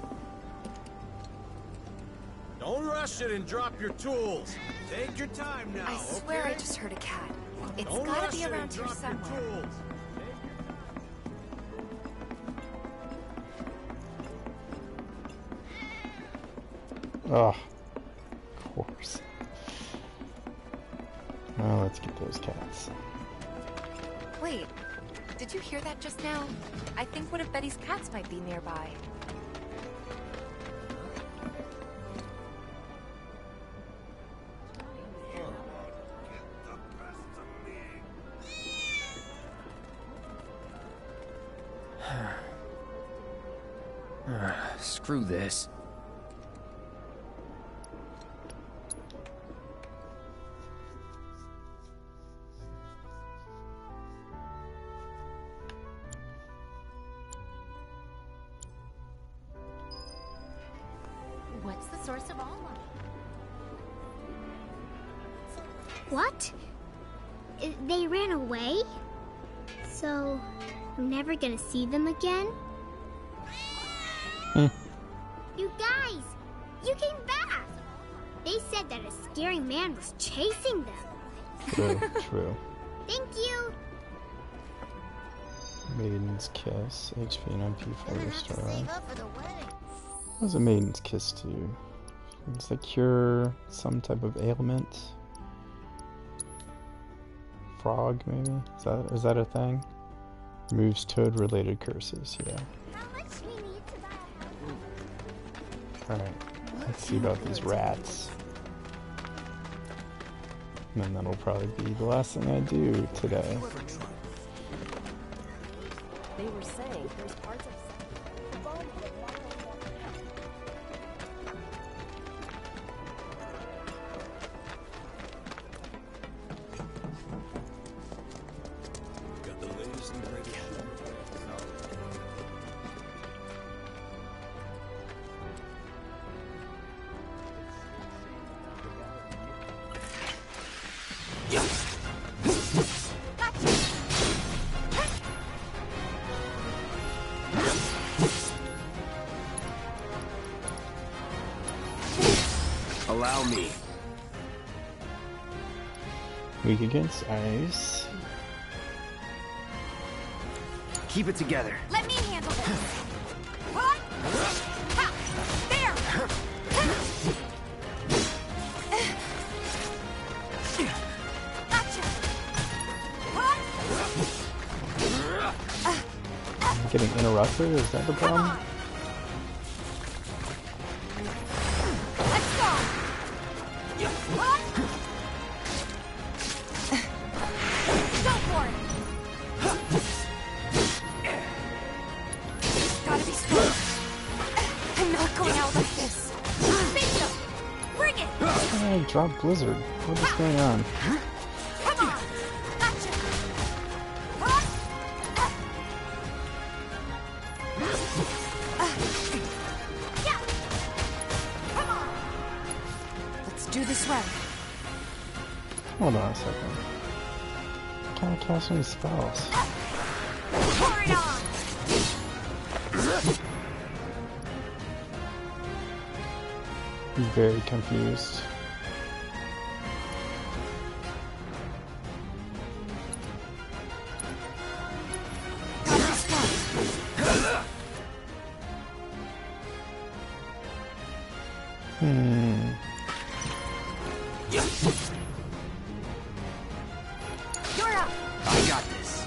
Speaker 11: Don't rush it and drop your tools. Take your time now,
Speaker 20: I swear
Speaker 11: okay?
Speaker 20: I just heard a cat. It's
Speaker 11: Don't
Speaker 20: gotta
Speaker 11: rush
Speaker 20: be
Speaker 11: it
Speaker 20: around
Speaker 11: and
Speaker 20: here
Speaker 11: drop your
Speaker 20: somewhere.
Speaker 11: tools.
Speaker 1: Oh, of course. Well, let's get those cats.
Speaker 20: Wait, did you hear that just now? I think one of Betty's cats might be nearby.
Speaker 6: Screw this.
Speaker 16: What's the source of all life?
Speaker 19: What? They ran away? So, I'm never gonna see them again? You guys! You came back! They said that a scary man was chasing them.
Speaker 1: True, true.
Speaker 19: Thank you!
Speaker 1: Maiden's Kiss, HP and MP for restore. What does a Maiden's Kiss do? It's like cure some type of ailment. Frog, maybe? Is that a thing? Removes toad-related curses, yeah. Alright, let's see about these rats. And then that'll probably be the last thing I do today.
Speaker 3: They were saying there's parts of
Speaker 11: Got the latest and greatest.
Speaker 6: Allow me.
Speaker 1: Weak against ice.
Speaker 6: Keep it together.
Speaker 20: Let me handle this. What? Ha! There! Gotcha! What?
Speaker 1: I'm getting interrupted? Is that the problem?
Speaker 20: Let's go! What? Go for it! Gotta be strong. I'm not going out like this. Bingo! Bring it!
Speaker 1: Oh, drop Blizzard. What is going on?
Speaker 20: Come on! Gotcha! What? Yeah! Come on! Let's do this right.
Speaker 1: Hold on a second. can't I cast any spells?
Speaker 14: Pour it on!
Speaker 1: I'm very confused.
Speaker 14: You're up!
Speaker 6: I got this.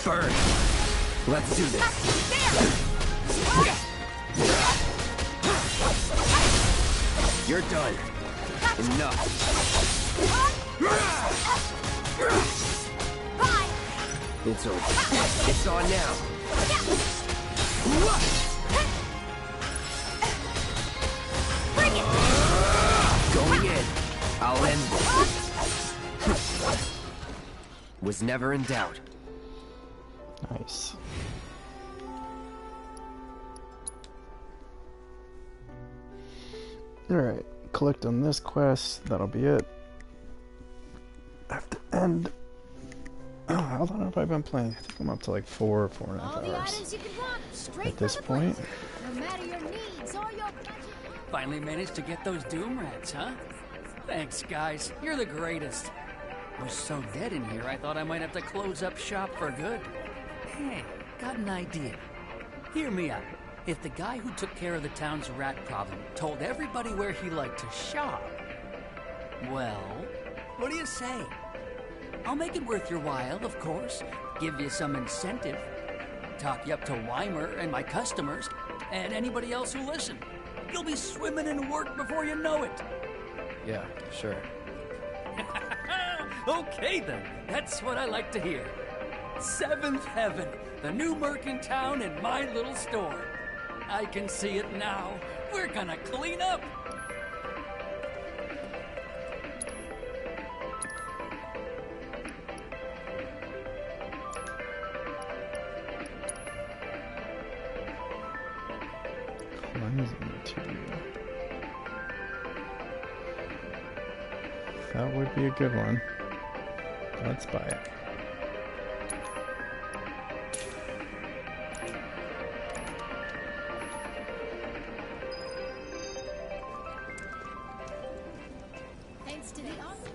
Speaker 6: Bird. Let's do this. You're done. Enough. It's over. It's on now.
Speaker 14: Bring it!
Speaker 6: Going in. I'll end this. Was never in doubt.
Speaker 1: Nice. Alright, collect on this quest, that'll be it. I have to end. Oh, how long have I been playing? I think I'm up to like 4.5
Speaker 14: All the
Speaker 1: hours
Speaker 14: items you can want, straight
Speaker 1: at this
Speaker 14: from the
Speaker 1: point.
Speaker 14: place. No matter your needs or your budget.
Speaker 7: Finally managed to get those Doom Rats, huh? Thanks, guys. You're the greatest. Was so dead in here, I thought I might have to close up shop for good. Hey, got an idea. Hear me out. If the guy who took care of the town's rat problem told everybody where he liked to shop, well, what do you say? I'll make it worth your while, of course. Give you some incentive. Talk you up to Weimer and my customers, and anybody else who listen. You'll be swimming in work before you know it.
Speaker 6: Yeah, sure.
Speaker 7: Okay then, that's what I like to hear. Seventh Heaven, the new merc in town and my little store. I can see it now. We're gonna clean up.
Speaker 1: Cleansing material. That would be a good one. Let's buy it.
Speaker 14: Thanks to the awesome.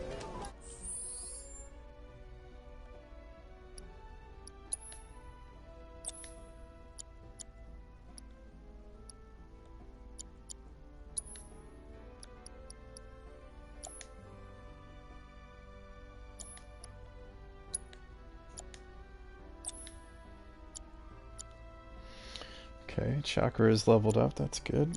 Speaker 1: Okay, chakra is leveled up, that's good.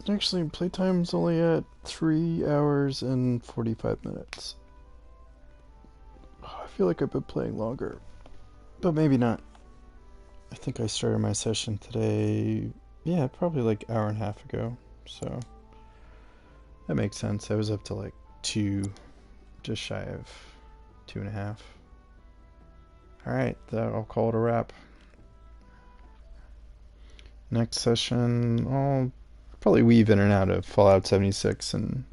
Speaker 1: Actually, playtime's only at 3 hours and 45 minutes. I feel like I've been playing longer, but maybe not. I think I started my session today, yeah, probably like an hour and a half ago, so that makes sense. I was up to like 2, just shy of 2.5. Alright, I'll call it a wrap. Next session, I'll probably weave in and out of Fallout 76 and